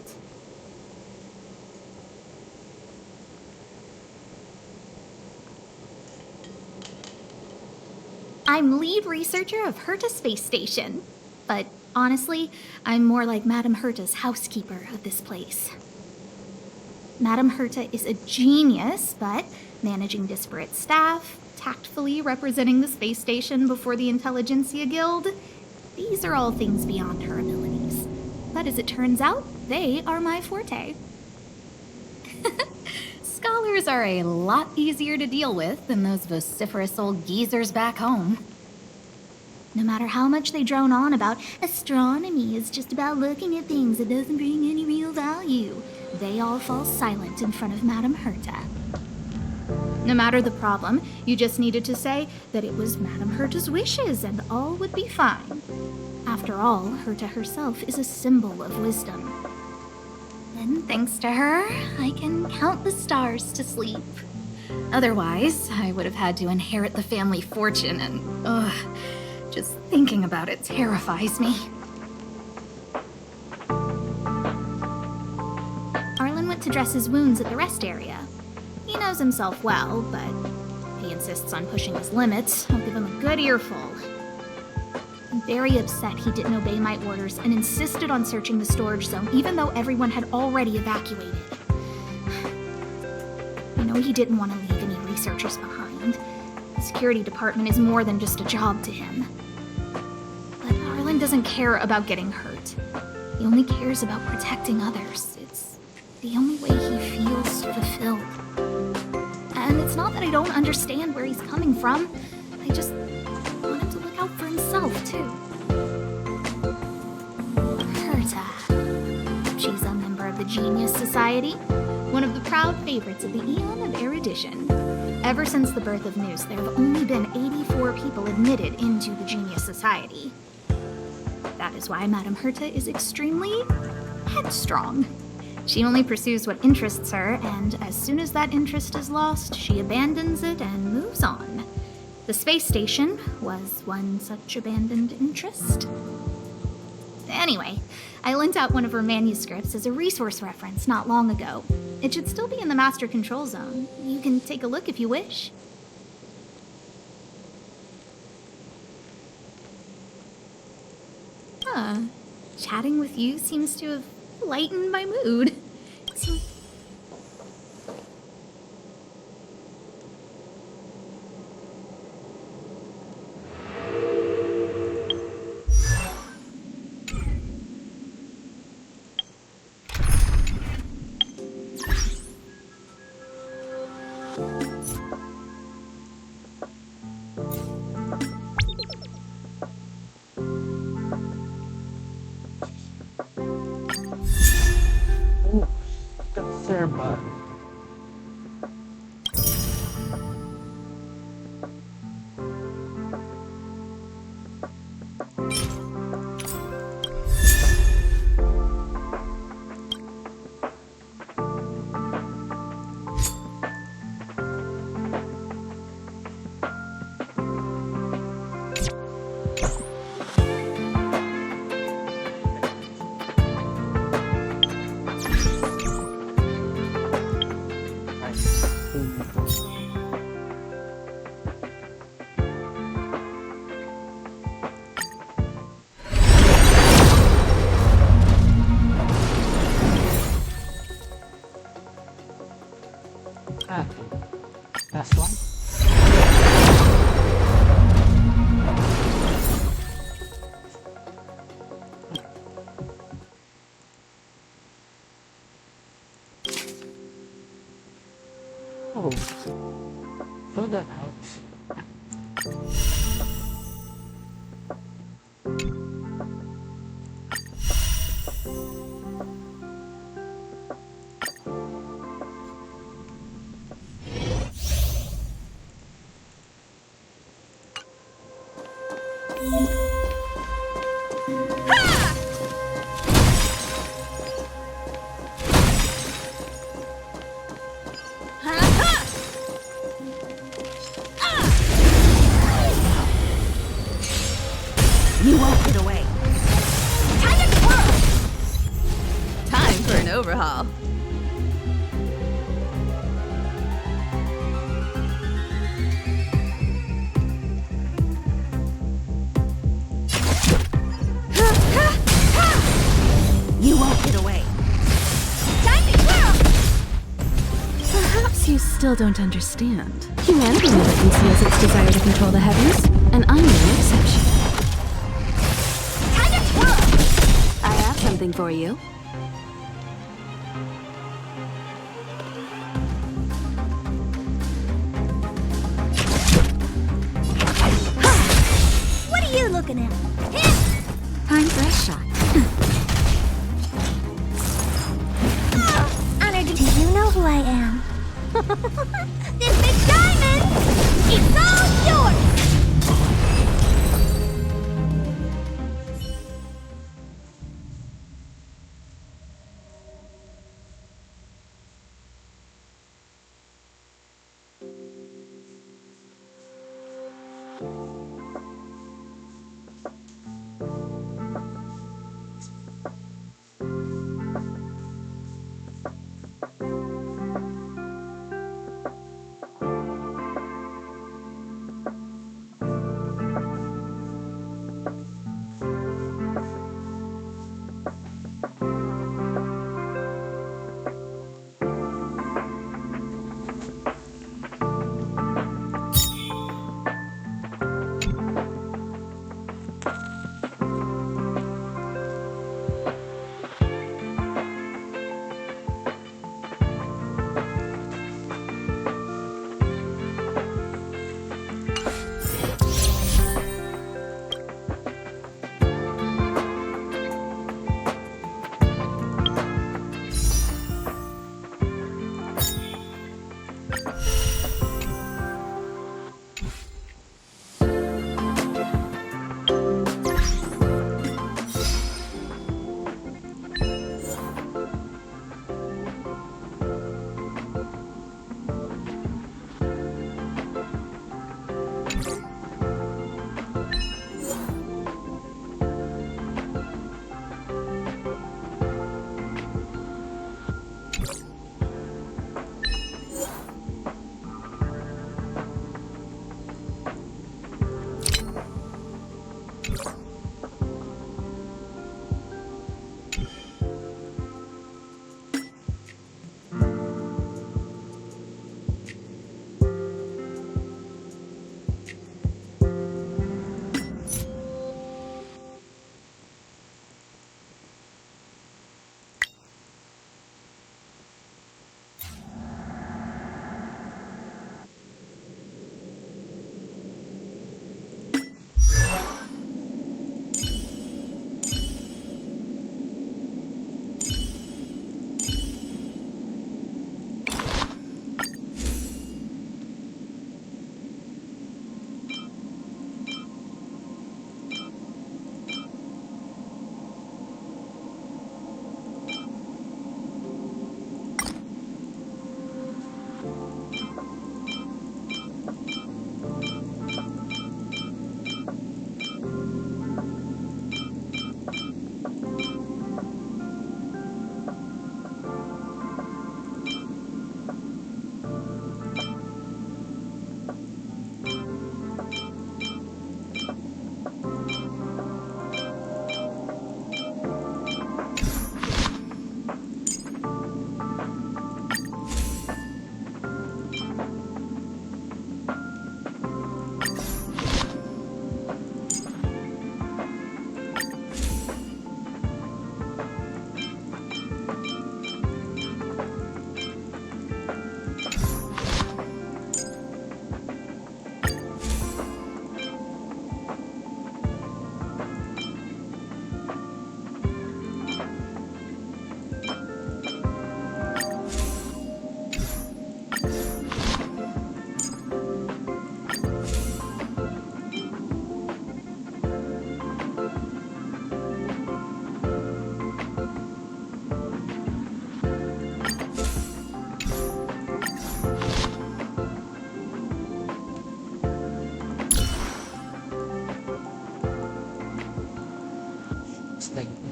I'm lead researcher of Herta Space Station. But honestly, I'm more like Madame Herta's housekeeper of this place. Madame Herta is a genius, but managing disparate staff, tactfully representing the space station before the Intelligentsia Guild, these are all things beyond her abilities. But as it turns out, they are my forte. Scholars are a lot easier to deal with than those vociferous old geezers back home. No matter how much they drone on about astronomy is just about looking at things that doesn't bring any real value, they all fall silent in front of Madame Herta. No matter the problem, you just needed to say that it was Madame Herta's wishes and all would be fine. After all, Herta herself is a symbol of wisdom. And thanks to her, I can count the stars to sleep. Otherwise, I would have had to inherit the family fortune and, just thinking about it terrifies me. Arlen went to dress his wounds at the rest area. He knows himself well, but if he insists on pushing his limits, I'll give him a good earful. I'm very upset he didn't obey my orders and insisted on searching the storage zone, even though everyone had already evacuated. I know he didn't want to leave any researchers behind. The security department is more than just a job to him. But Arlen doesn't care about getting hurt. He only cares about protecting others. It's the only way he feels fulfilled. And it's not that I don't understand where he's coming from. I just want him to look out for himself, too. Herta. She's a member of the Genius Society, one of the proud favorites of the Eon of Erudition. Ever since the birth of Noose, there have only been 84 people admitted into the Genius Society. That is why Madame Herta is extremely headstrong. She only pursues what interests her, and as soon as that interest is lost, she abandons it and moves on. The space station was one such abandoned interest. Anyway, I lent out one of her manuscripts as a resource reference not long ago. It should still be in the Master Control Zone. You can take a look if you wish. Chatting with you seems to have lightened my mood. Ooh, Conserva. Ah, last one. Oh, throw that out. You won't get away. Time to twirl! Time for an overhaul. You won't get away. Time to twirl! Perhaps you still don't understand. Humanity never conceals its desire to control the heavens, and I'm no exception. Time to twirl! I have something for you. What are you looking at? Time for a shot. Honored. Do you know who I am? This big diamond! It's all yours!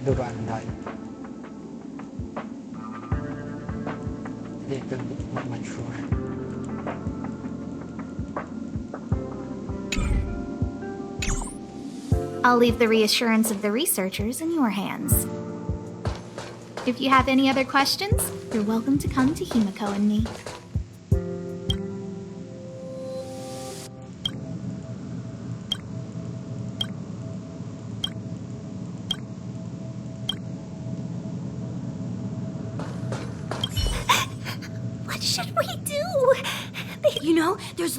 duruan tayo. Little bit more mature. I'll leave the reassurance of the researchers in your hands. If you have any other questions, you're welcome to come to Himiko and me. What should we do? You know, there's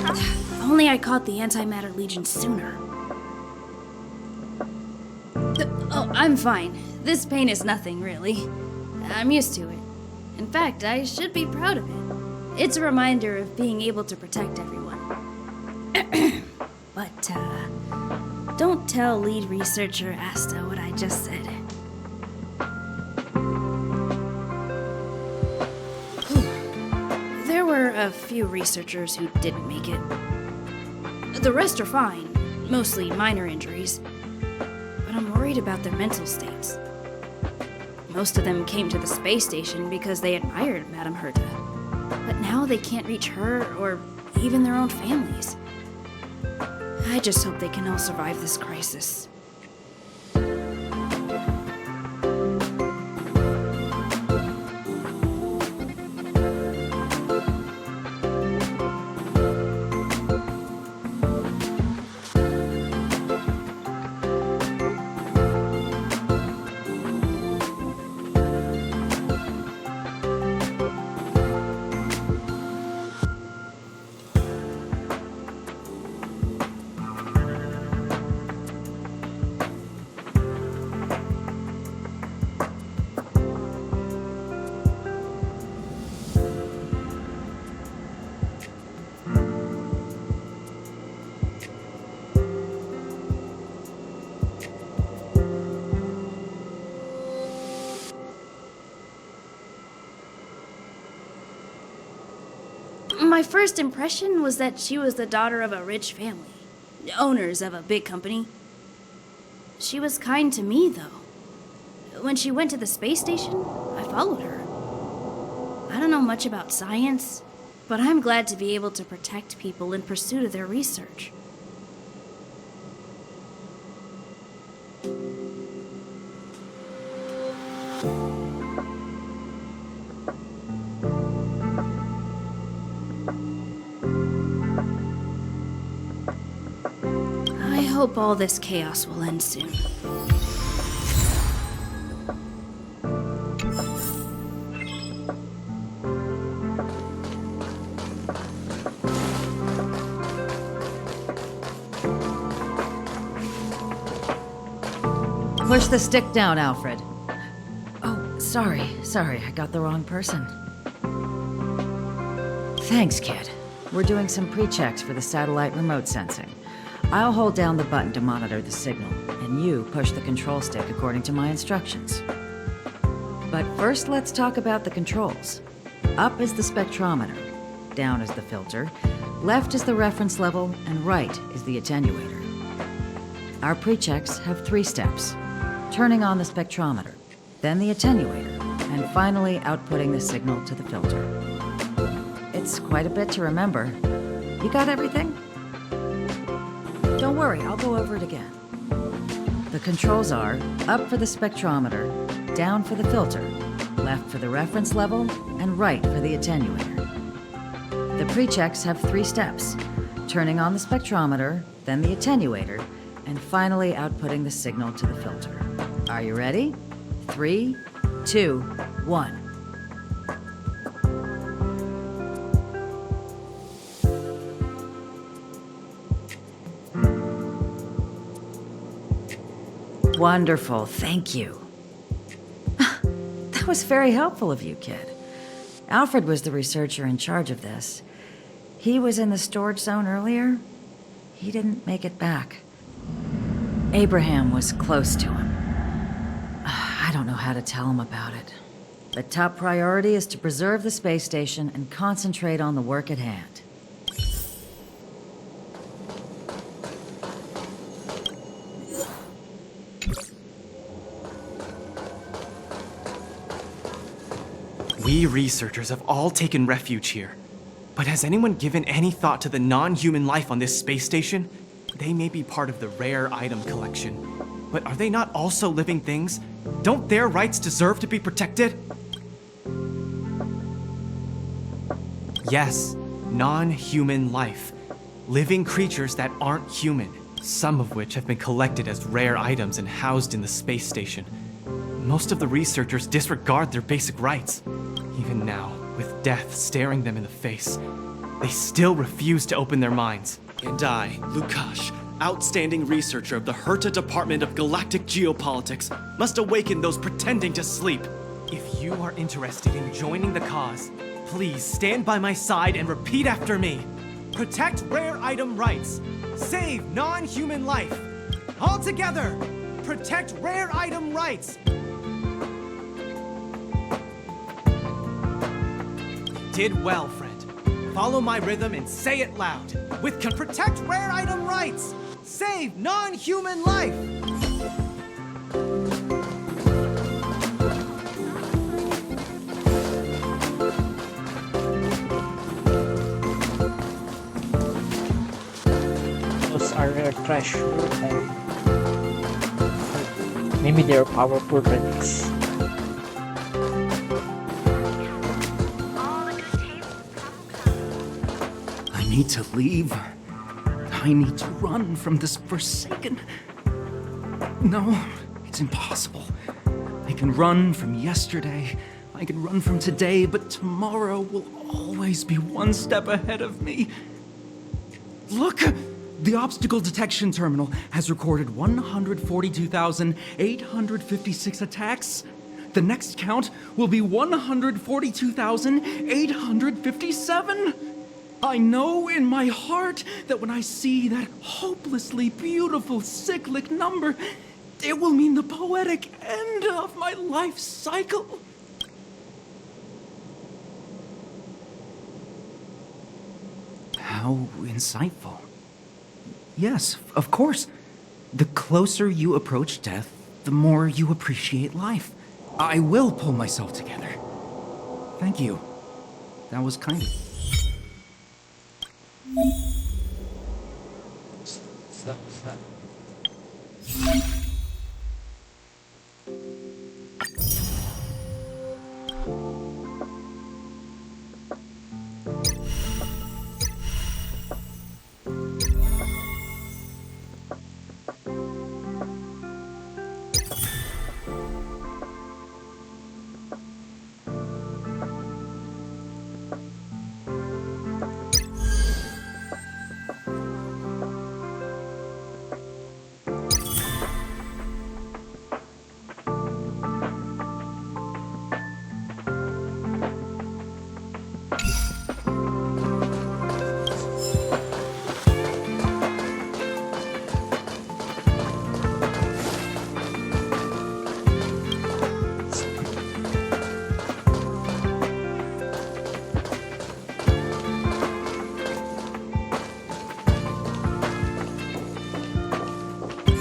If only I caught the Antimatter Legion sooner. Oh, I'm fine. This pain is nothing, really. I'm used to it. In fact, I should be proud of it. It's a reminder of being able to protect everyone. But, don't tell lead researcher Asta what I just said. There were a few researchers who didn't make it. The rest are fine, mostly minor injuries. But I'm worried about their mental states. Most of them came to the space station because they admired Madame Herta. But now they can't reach her or even their own families. I just hope they can all survive this crisis. My first impression was that she was the daughter of a rich family, owners of a big company. She was kind to me, though. When she went to the space station, I followed her. I don't know much about science, but I'm glad to be able to protect people in pursuit of their research. I hope all this chaos will end soon. Push the stick down, Alfred. Oh, sorry, I got the wrong person. Thanks, kid. We're doing some pre-checks for the satellite remote sensing. I'll hold down the button to monitor the signal, and you push the control stick according to my instructions. But first, let's talk about the controls. Up is the spectrometer, down is the filter, left is the reference level, and right is the attenuator. Our pre-checks have 3 steps. Turning on the spectrometer, then the attenuator, and finally outputting the signal to the filter. It's quite a bit to remember. You got everything? Don't worry, I'll go over it again. The controls are up for the spectrometer, down for the filter, left for the reference level, and right for the attenuator. The pre-checks have 3 steps. Turning on the spectrometer, then the attenuator, and finally outputting the signal to the filter. Are you ready? 3, 2, 1. Wonderful, thank you. That was very helpful of you, kid. Alfred was the researcher in charge of this. He was in the storage zone earlier. He didn't make it back. Abraham was close to him. I don't know how to tell him about it. The top priority is to preserve the space station and concentrate on the work at hand. We researchers have all taken refuge here. But has anyone given any thought to the non-human life on this space station? They may be part of the rare item collection, but are they not also living things? Don't their rights deserve to be protected? Yes, non-human life. Living creatures that aren't human, some of which have been collected as rare items and housed in the space station. Most of the researchers disregard their basic rights. Even now, with death staring them in the face, they still refuse to open their minds. And I, Lukash, outstanding researcher of the Herta Department of Galactic Geopolitics, must awaken those pretending to sleep. If you are interested in joining the cause, please stand by my side and repeat after me. Protect rare item rights. Save non-human life. All together, protect rare item rights. Did well, friend. Follow my rhythm and say it loud. With protect rare item rights. Save non-human life. Those are rare treasure. Maybe they're powerful relics. I need to leave. I need to run from this forsaken... No, it's impossible. I can run from yesterday, I can run from today, but tomorrow will always be one step ahead of me. Look! The obstacle detection terminal has recorded 142,856 attacks. The next count will be 142,857. I know in my heart that when I see that hopelessly beautiful cyclic number, it will mean the poetic end of my life cycle. How insightful. Yes, of course. The closer you approach death, the more you appreciate life. I will pull myself together. Thank you. That was kind of...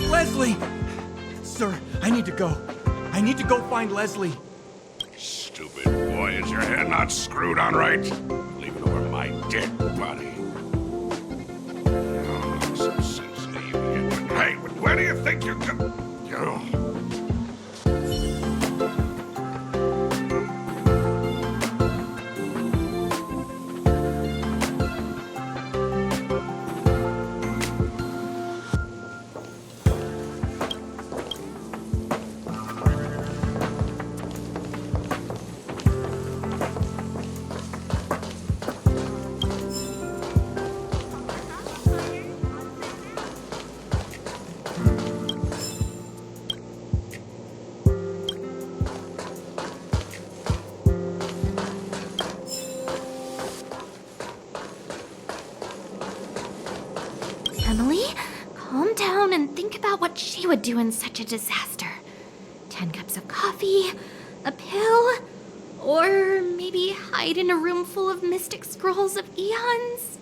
Leslie! Sir, I need to go. I need to go find Leslie. Stupid boy, is your head not screwed on right? Leave it over my dead body. Oh, so sensitive. Hey, where do you think you're going? Emily, calm down and think about what she would do in such a disaster. 10 cups of coffee, a pill, or maybe hide in a room full of mystic scrolls of eons?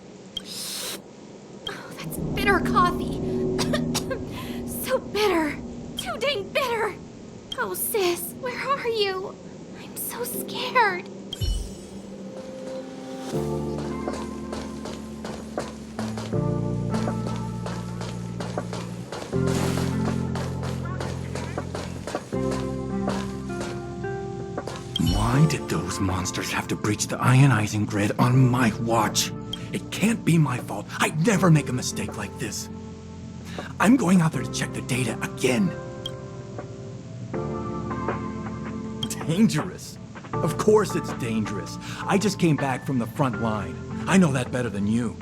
Oh, that's bitter coffee. So bitter. Too dang bitter. Oh, sis, where are you? I'm so scared. Why did those monsters have to breach the ionizing grid on my watch? It can't be my fault. I'd never make a mistake like this. I'm going out there to check the data again. Dangerous? Of course it's dangerous. I just came back from the front line. I know that better than you.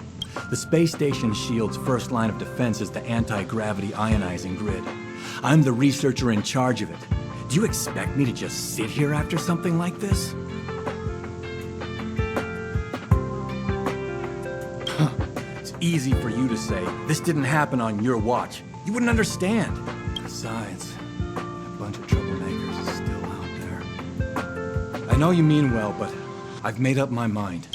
The space station shield's first line of defense is the anti-gravity ionizing grid. I'm the researcher in charge of it. Do you expect me to just sit here after something like this? It's easy for you to say, this didn't happen on your watch. You wouldn't understand. Besides, a bunch of troublemakers is still out there. I know you mean well, but I've made up my mind.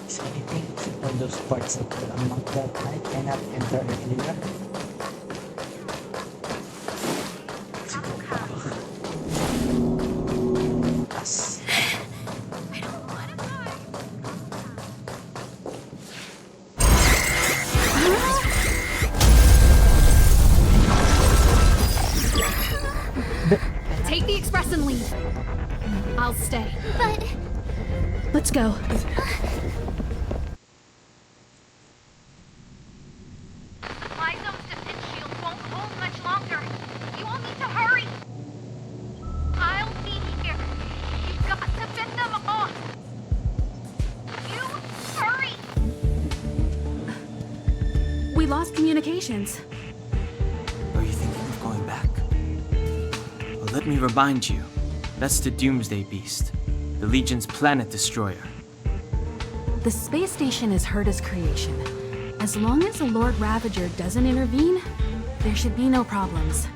Is anything on those parts of the map that I cannot enter earlier? Let's go back. Yes. Take the express and leave. I'll stay. But Let's go. My zone's defense shield won't hold much longer. You all need to hurry. I'll be here. You've got to fend them off. You hurry. We lost communications. Are you thinking of going back? Well, let me remind you. That's the Doomsday Beast, the Legion's planet destroyer. The space station is Herta's creation. As long as the Lord Ravager doesn't intervene, there should be no problems.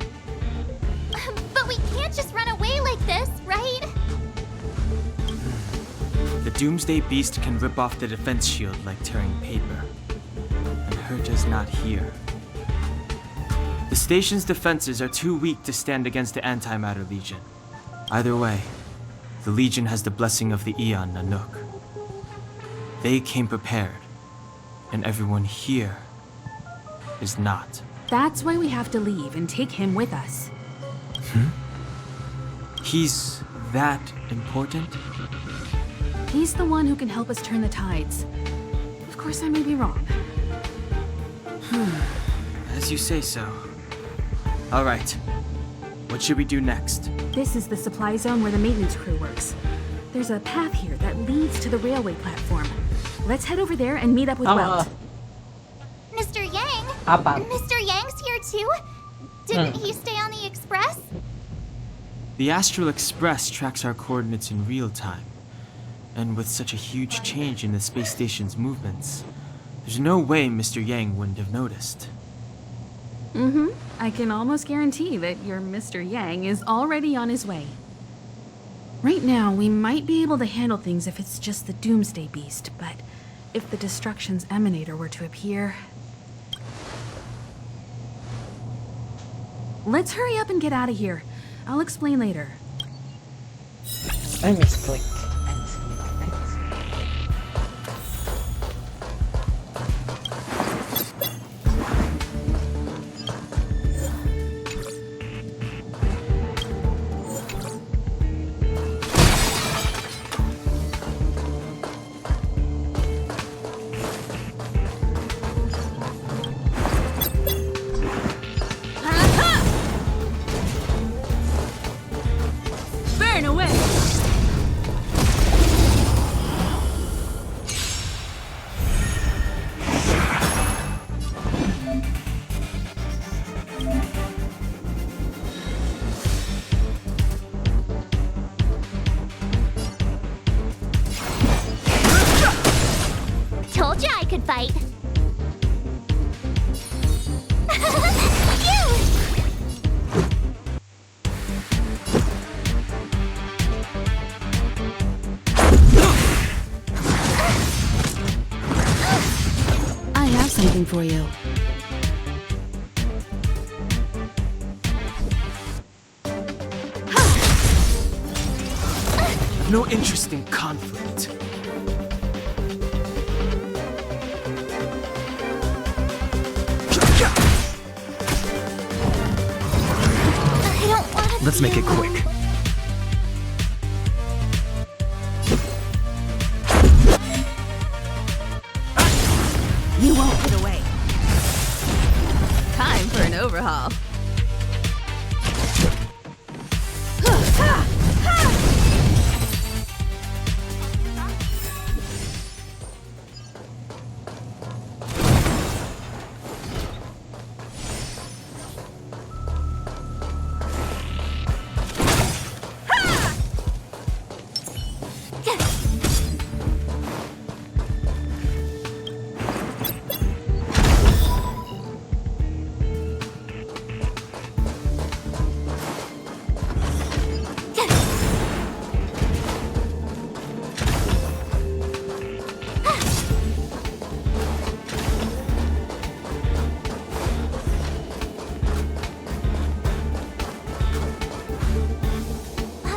but we can't just run away like this, right? The Doomsday Beast can rip off the defense shield like tearing paper. And Herta's not here. The station's defenses are too weak to stand against the Antimatter Legion. Either way, the Legion has the blessing of the Eon Nanook. They came prepared, and everyone here is not. That's why we have to leave and take him with us. He's that important? He's the one who can help us turn the tides. Of course, I may be wrong. As you say so. All right. What should we do next? This is the supply zone where the maintenance crew works. There's a path here that leads to the railway platform. Let's head over there and meet up with Welt. Mr. Yang? Apa? Mr. Yang's here too? Didn't he stay on the express? The Astral Express tracks our coordinates in real time. And with such a huge change in the space station's movements, there's no way Mr. Yang wouldn't have noticed. I can almost guarantee that your Mr. Yang is already on his way. Right now, we might be able to handle things if it's just the Doomsday Beast, but if the Destruction's Emanator were to appear... Let's hurry up and get out of here. I'll explain later. I misclick. Burn away! Told you I could fight. I have something for you. No interest in conflict. I don't want to. Let's make it quick. You won't get away. Time for an overhaul.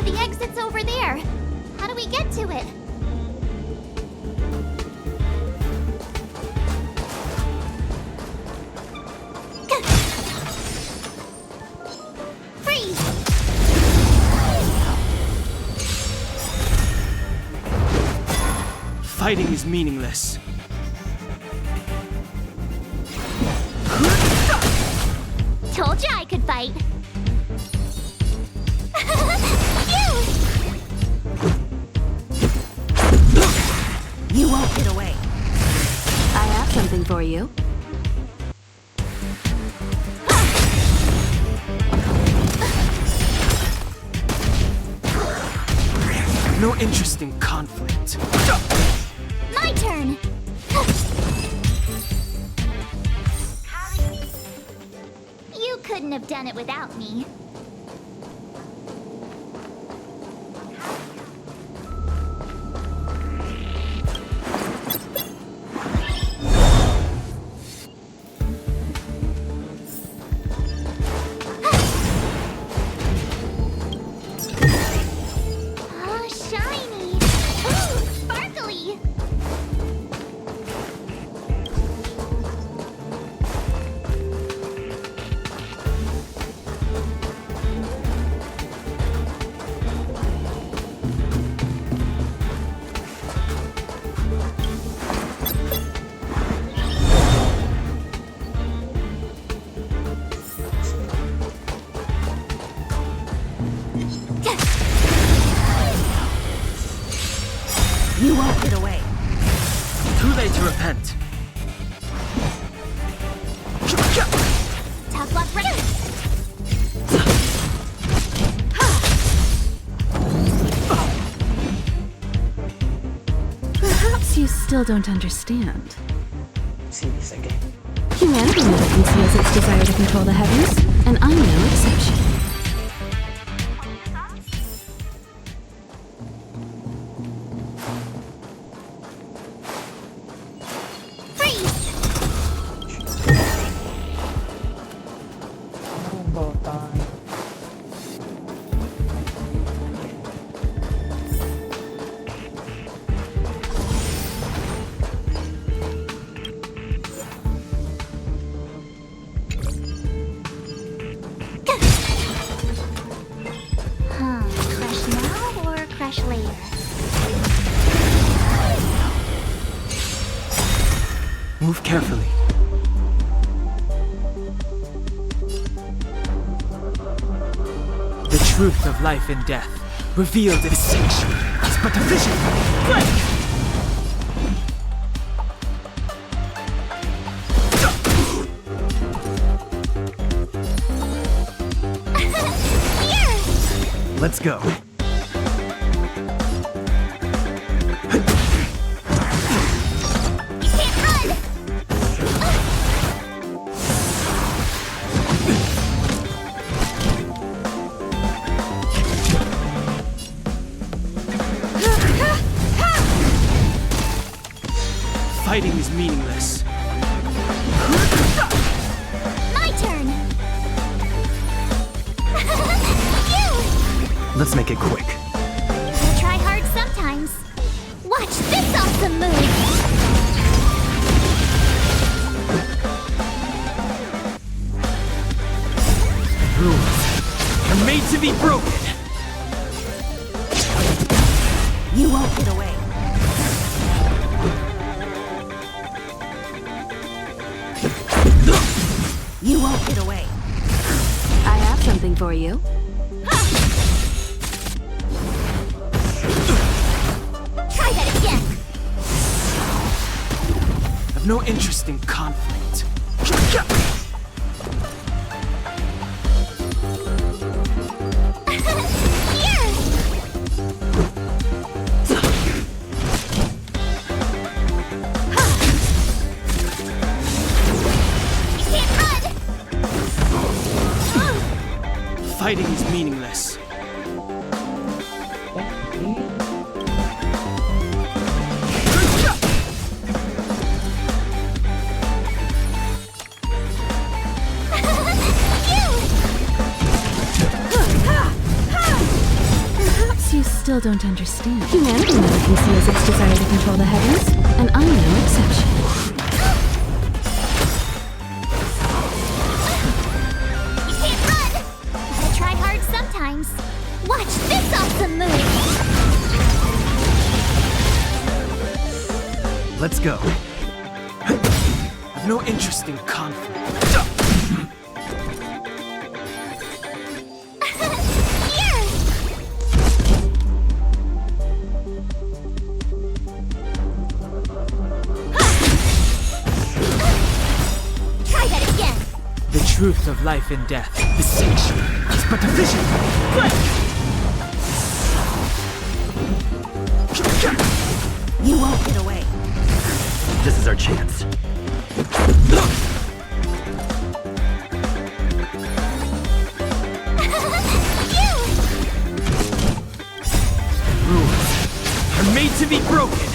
The exit's over there. How do we get to it? Freeze! Fighting is meaningless. Told you I could fight. You won't get away. I have something for you. No interest in conflict. My turn. You couldn't have done it without me. Oh, shiny. Ooh, sparkly. You won't get away. Too late to repent. Tough luck, ready? Perhaps you still don't understand. See this again. Humanity never conceals its desire to control the heavens, and I'm no exception. Move carefully. The truth of life and death, revealed in distinction, is but a vision. Break! Let's go. Fighting is meaningless. My turn! Let's make it quick. Gotta try hard sometimes. Watch this awesome move! Rules are made to be broken. You won't get away. You won't get away. I have something for you. Try that again! I've no interest in conflict. Fighting is meaningless. Perhaps you still don't understand. Humanity never conceals its desire to control the heavens, and I'm no exception. Watch this awesome move! Let's go. I've no interest in conflict. Try that again! The truth of life and death, distinction, is but a vision. Break! You won't get away. This is our chance. Rules are made to be broken.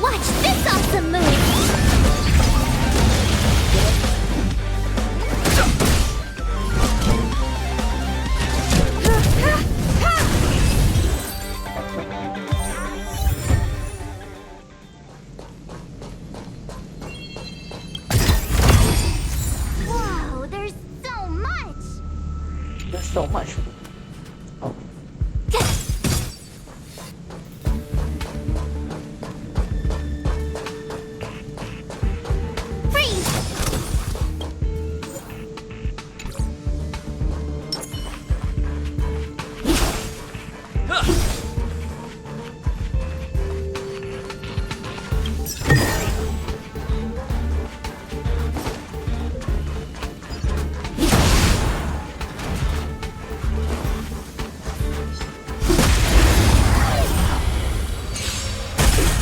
Watch this awesome move! Whoa, there's so much! There's so much. Oh.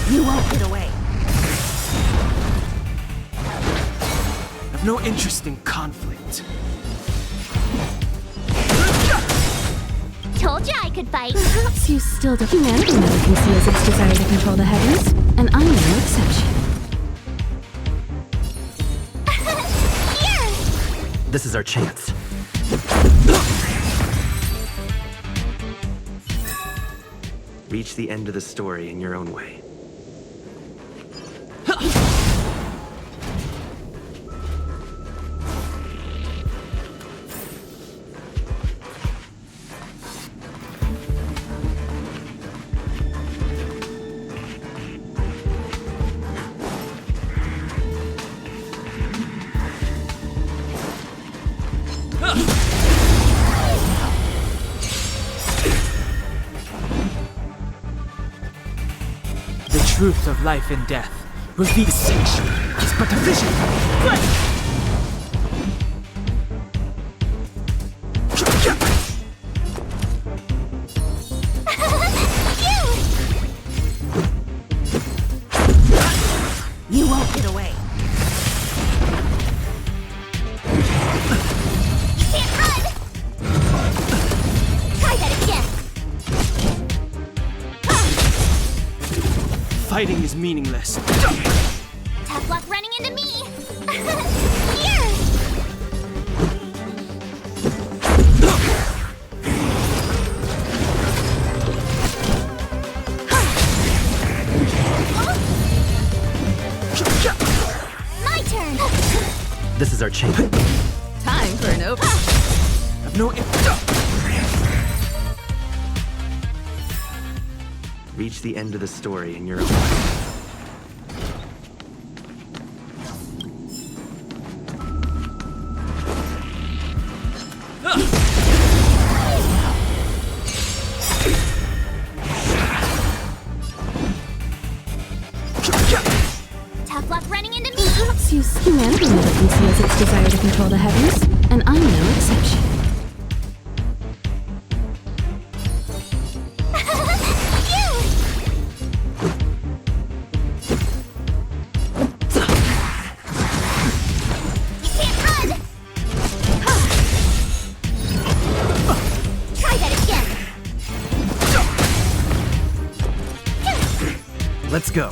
You won't get away. I've no interest in conflict. Told you I could fight. Perhaps you still don't. Humanity never conceals its desire to control the heavens, and I'm no exception. This is our chance. Reach the end of the story in your own way. The truth of life and death reveals distinction is but a vision. You won't get away. Can't run! Try that again! Fighting is meaningless. Tough luck running into me! Here! My turn! This is our chance. Time for an open. I've no. Reach the end of the story in your own way. Tough luck running into me! Perhaps you humanity never conceals its desire to control the heavens, and I'm no exception. Let's go.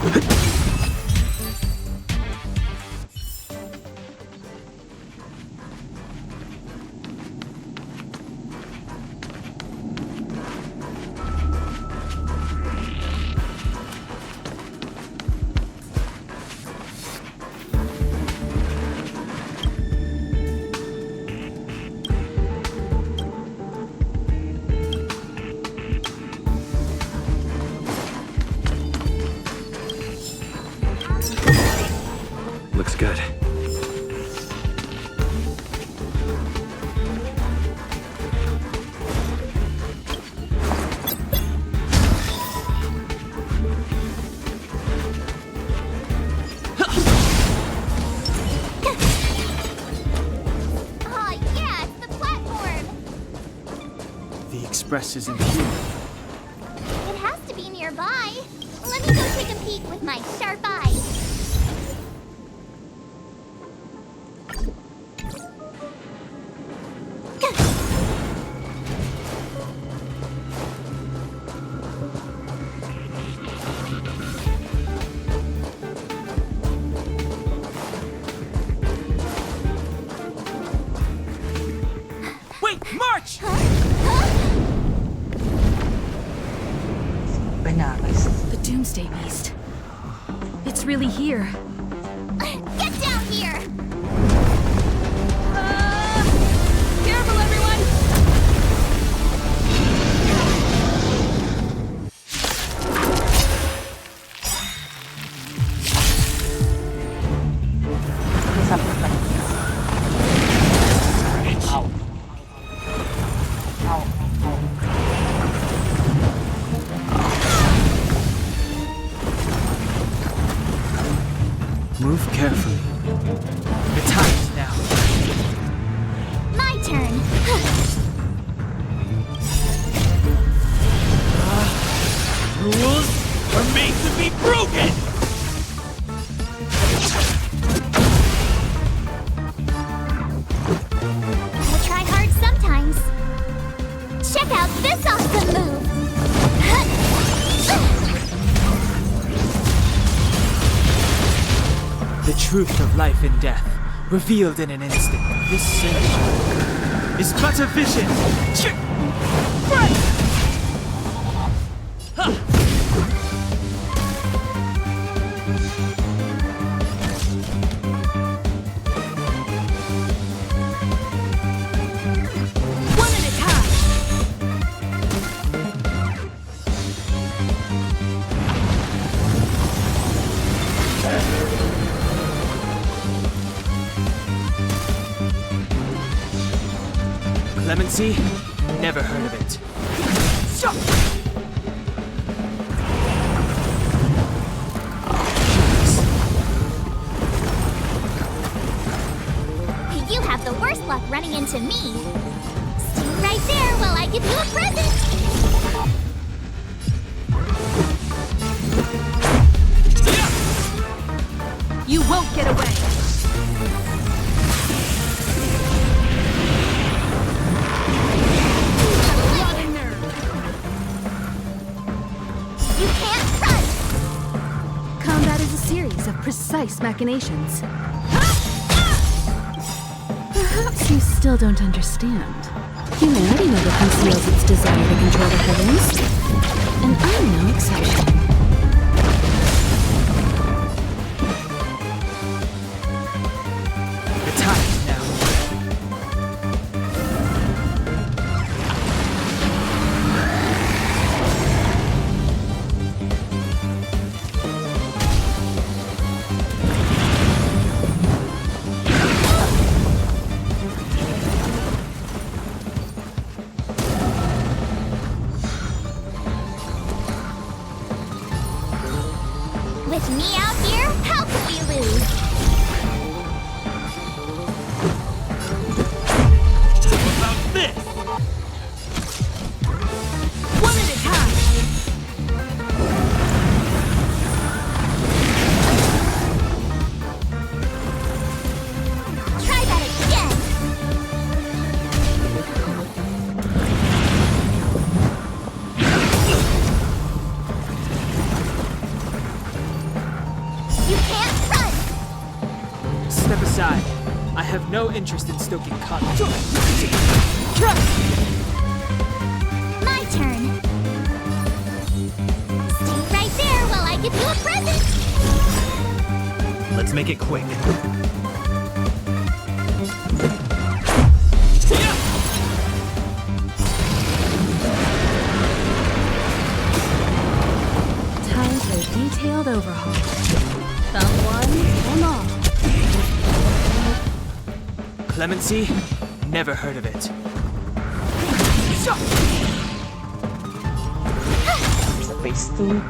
Looks good. Oh yeah, it's the platform! The express isn't here. It has to be nearby. Let me go take a peek with my sharp eyes. Wait, March! Bananas. The Doomsday Beast. It's really here. Get down here! Careful, everyone! Ow. Ow. Move carefully. The time is now. My turn! Rules are made to be broken! Gotta try hard sometimes. Check out this awesome move! The truth of life and death, revealed in an instant. This century is but a vision. One at a time! Clemency? Never heard of it. You have the worst luck running into me. Stay right there while I give you a present. You won't get away! You can't run! Combat is a series of precise machinations. Perhaps you still don't understand. Humanity never conceals its desire to control the heavens, and I'm no exception. The time is now. With me out here, how could we lose? About this! One at a time! Try that again! You can't run! Step aside. I have no interest in stoking conflict. My turn. Stay right there while I give you a present. Let's make it quick. Time for a detailed overhaul. Someone or not. Clemency? Never heard of it. Phase 2.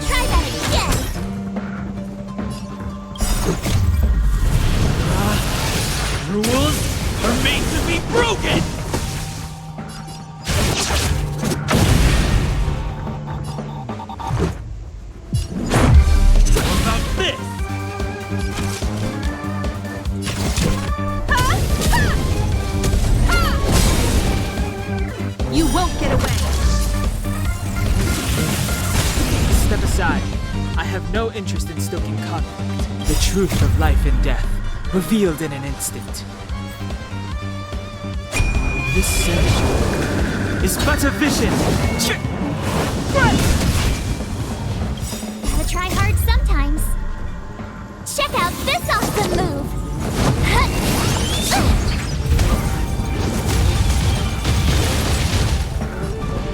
Try that again. Rules are made to be broken! How about this? You won't get away! Step aside. I have no interest in stoking conflict. The truth of life and death, revealed in an instant. This search is but a vision. Gotta try hard sometimes. Check out this awesome move.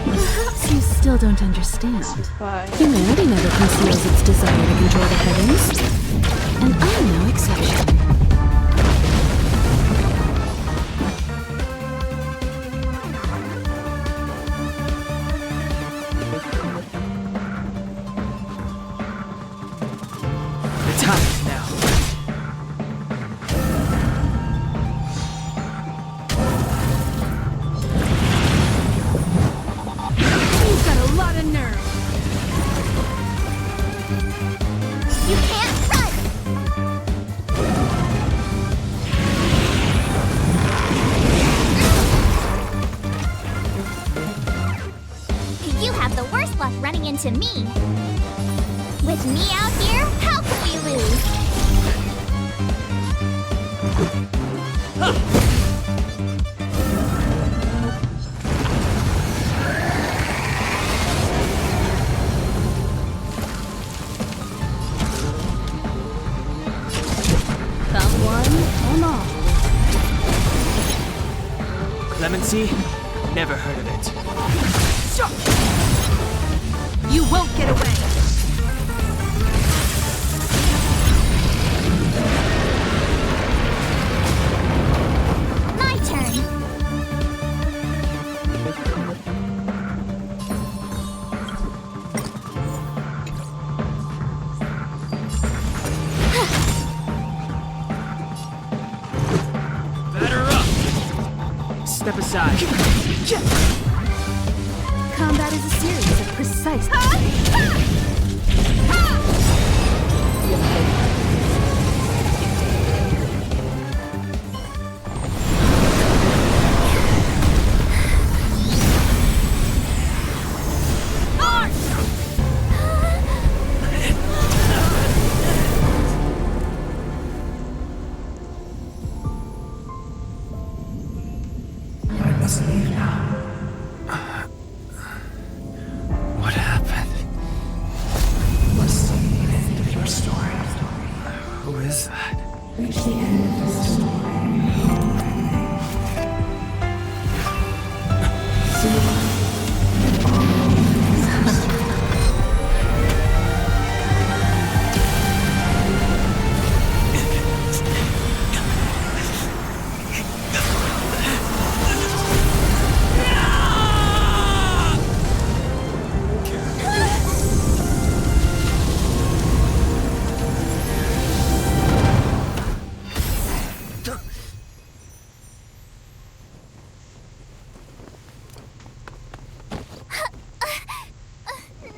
Perhaps you still don't understand. Bye. Humanity never conceals its desire to control the heavens, and I'm no exception. The time is now. You've got a lot of nerve! You can't run! running into me. With me out here, how can we lose? Come one, come all. Clemency? Never heard of it. You won't get away! My turn. Batter up! Step aside. Combat is a series of precise. What happened? What's the end of your story? Who is that? Reach the end of the story.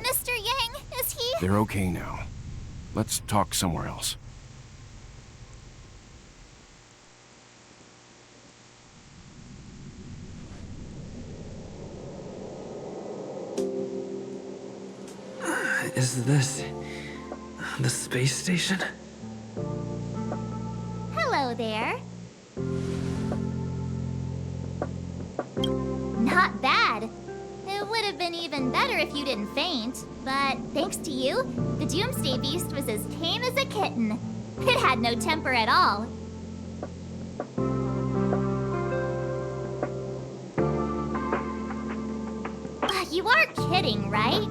Mr. Yang, is he? They're okay now. Let's talk somewhere else. Is this the space station? Hello there. Not bad. It would have been even better if you didn't faint, but thanks to you, the Doomsday Beast was as tame as a kitten. It had no temper at all. You are kidding, right?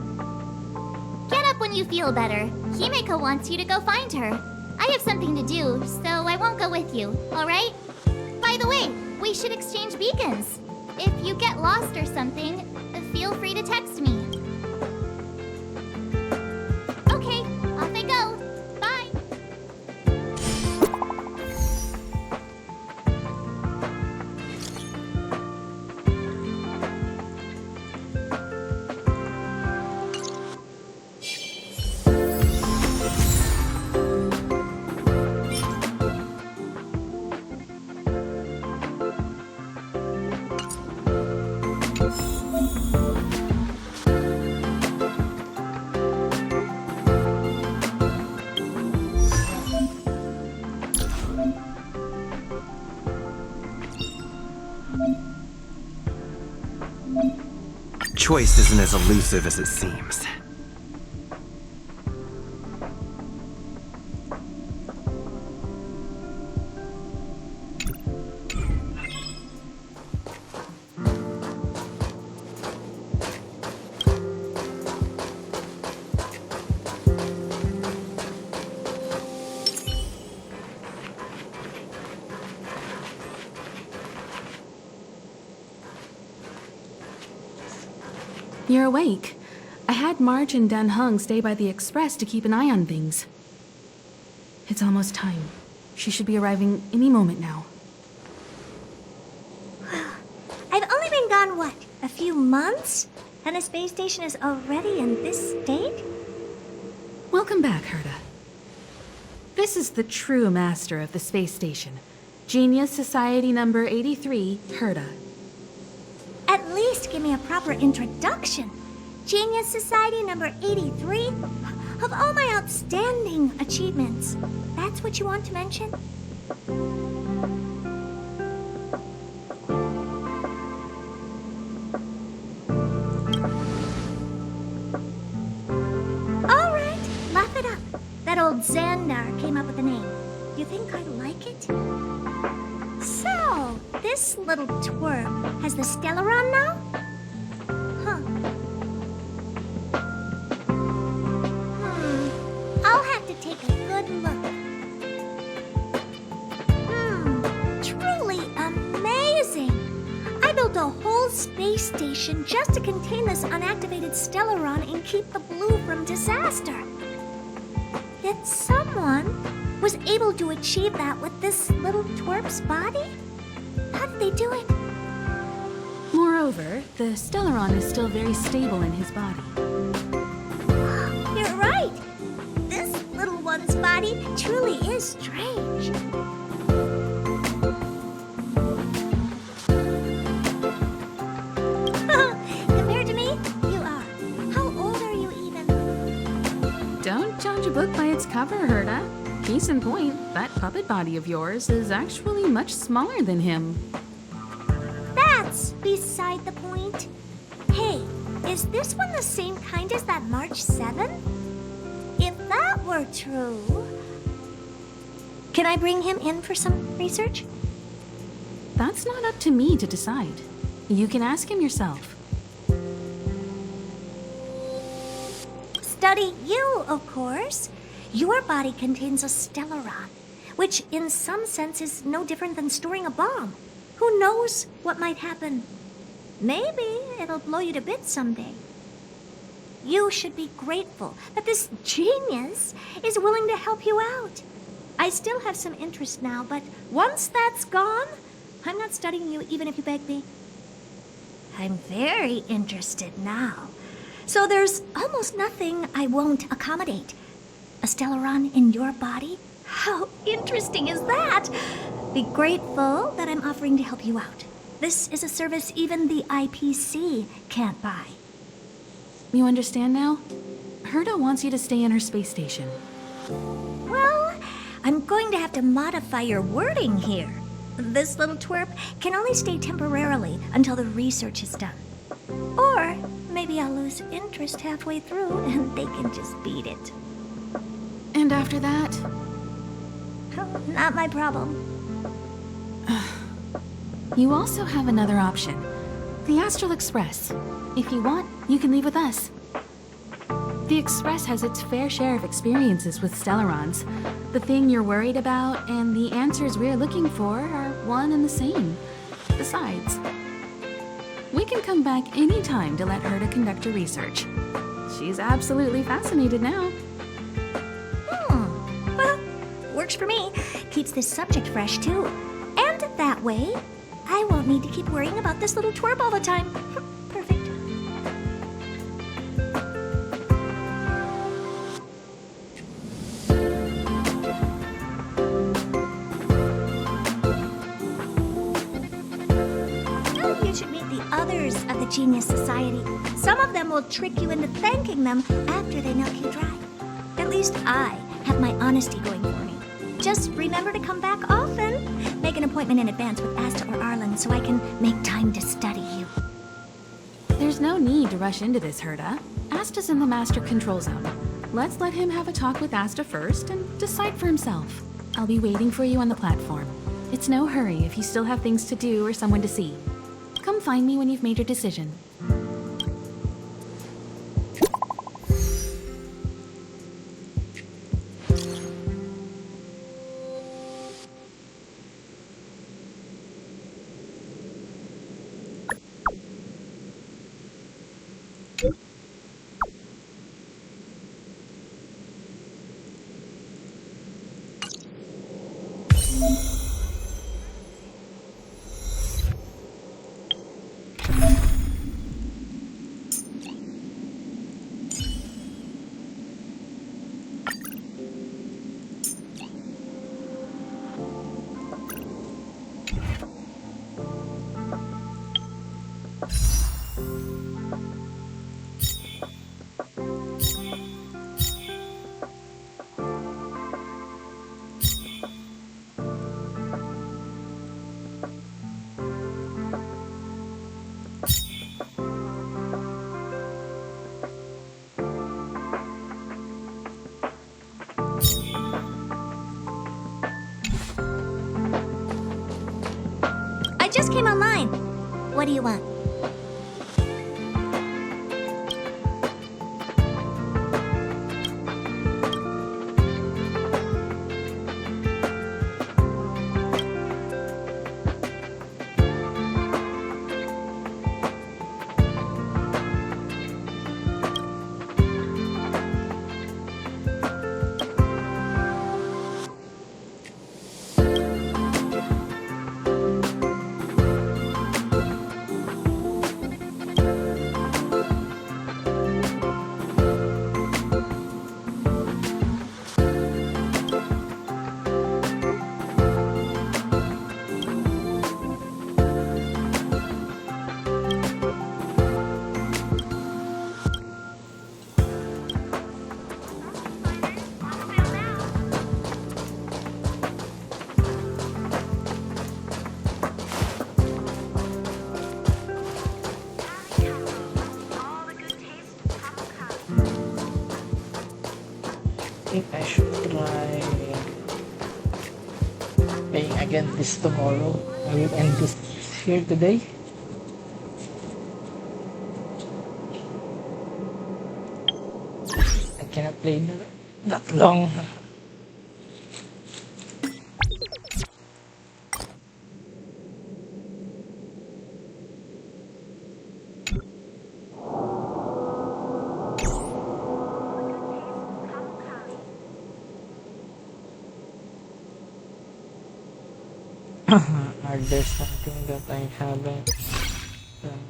Get up when you feel better. Himeko wants you to go find her. I have something to do, so I won't go with you, alright? By the way, we should exchange beacons. If you get lost or something, feel free to text me. Okay, off I go. Bye. Choice isn't as elusive as it seems. You're awake. I had March and Dan Hung stay by the express to keep an eye on things. It's almost time. She should be arriving any moment now. I've only been gone, what, a few months? And the space station is already in this state? Welcome back, Herta. This is the true master of the space station. Genius Society number 83, Herta. At least give me a proper introduction. Genius Society number 83? Of all my outstanding achievements, that's what you want to mention? All right, laugh it up. That old Xandar came up with the name. You think I like it? So, this little twerp has the Stellaron now? Huh. I'll have to take a good look. Truly amazing! I built a whole space station just to contain this unactivated Stellaron and keep the blue from disaster. Yet someone was able to achieve that with this little twerp's body? How did they do it? Moreover, the Stellaron is still very stable in his body. You're right. This little one's body truly is strange. Compared to me, you are. How old are you even? Don't judge a book by its cover, Herta. Case in point, that puppet body of yours is actually much smaller than him. That's beside the point. Hey, is this one the same kind as that March 7th? If that were true... Can I bring him in for some research? That's not up to me to decide. You can ask him yourself. Study you, of course. Your body contains a Stellaron, which in some sense is no different than storing a bomb. Who knows what might happen? Maybe it'll blow you to bits someday. You should be grateful that this genius is willing to help you out. I still have some interest now, but once that's gone, I'm not studying you even if you beg me. I'm very interested now. So there's almost nothing I won't accommodate. A Stellaron in your body? How interesting is that? Be grateful that I'm offering to help you out. This is a service even the IPC can't buy. You understand now? Herta wants you to stay in her space station. Well, I'm going to have to modify your wording here. This little twerp can only stay temporarily until the research is done. Or maybe I'll lose interest halfway through and they can just beat it. And after that? Oh, not my problem. You also have another option. The Astral Express. If you want, you can leave with us. The Express has its fair share of experiences with Stellarons. The thing you're worried about and the answers we're looking for are one and the same. Besides, we can come back anytime to let Herta conduct her research. She's absolutely fascinated now. Well, works for me. Keeps this subject fresh, too. And that way, I won't need to keep worrying about this little twerp all the time. Perfect. Oh, you should meet the others of the Genius Society. Some of them will trick you into thanking them after they milk you dry. At least I have my honesty going for me. Just remember to come back often. Make an appointment in advance with Asta or Arlen so I can make time to study you. There's no need to rush into this, Herta. Asta's in the Master Control Zone. Let's let him have a talk with Asta first and decide for himself. I'll be waiting for you on the platform. It's no hurry if you still have things to do or someone to see. Come find me when you've made your decision. do you want? I think I should try playing again this tomorrow. I will end this here today. I cannot play that long. Are there something that I haven't done?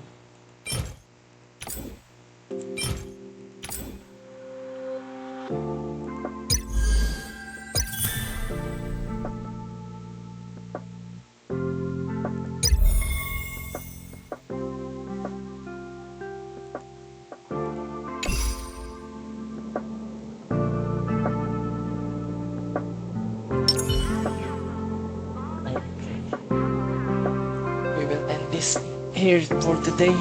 We will end this here for today.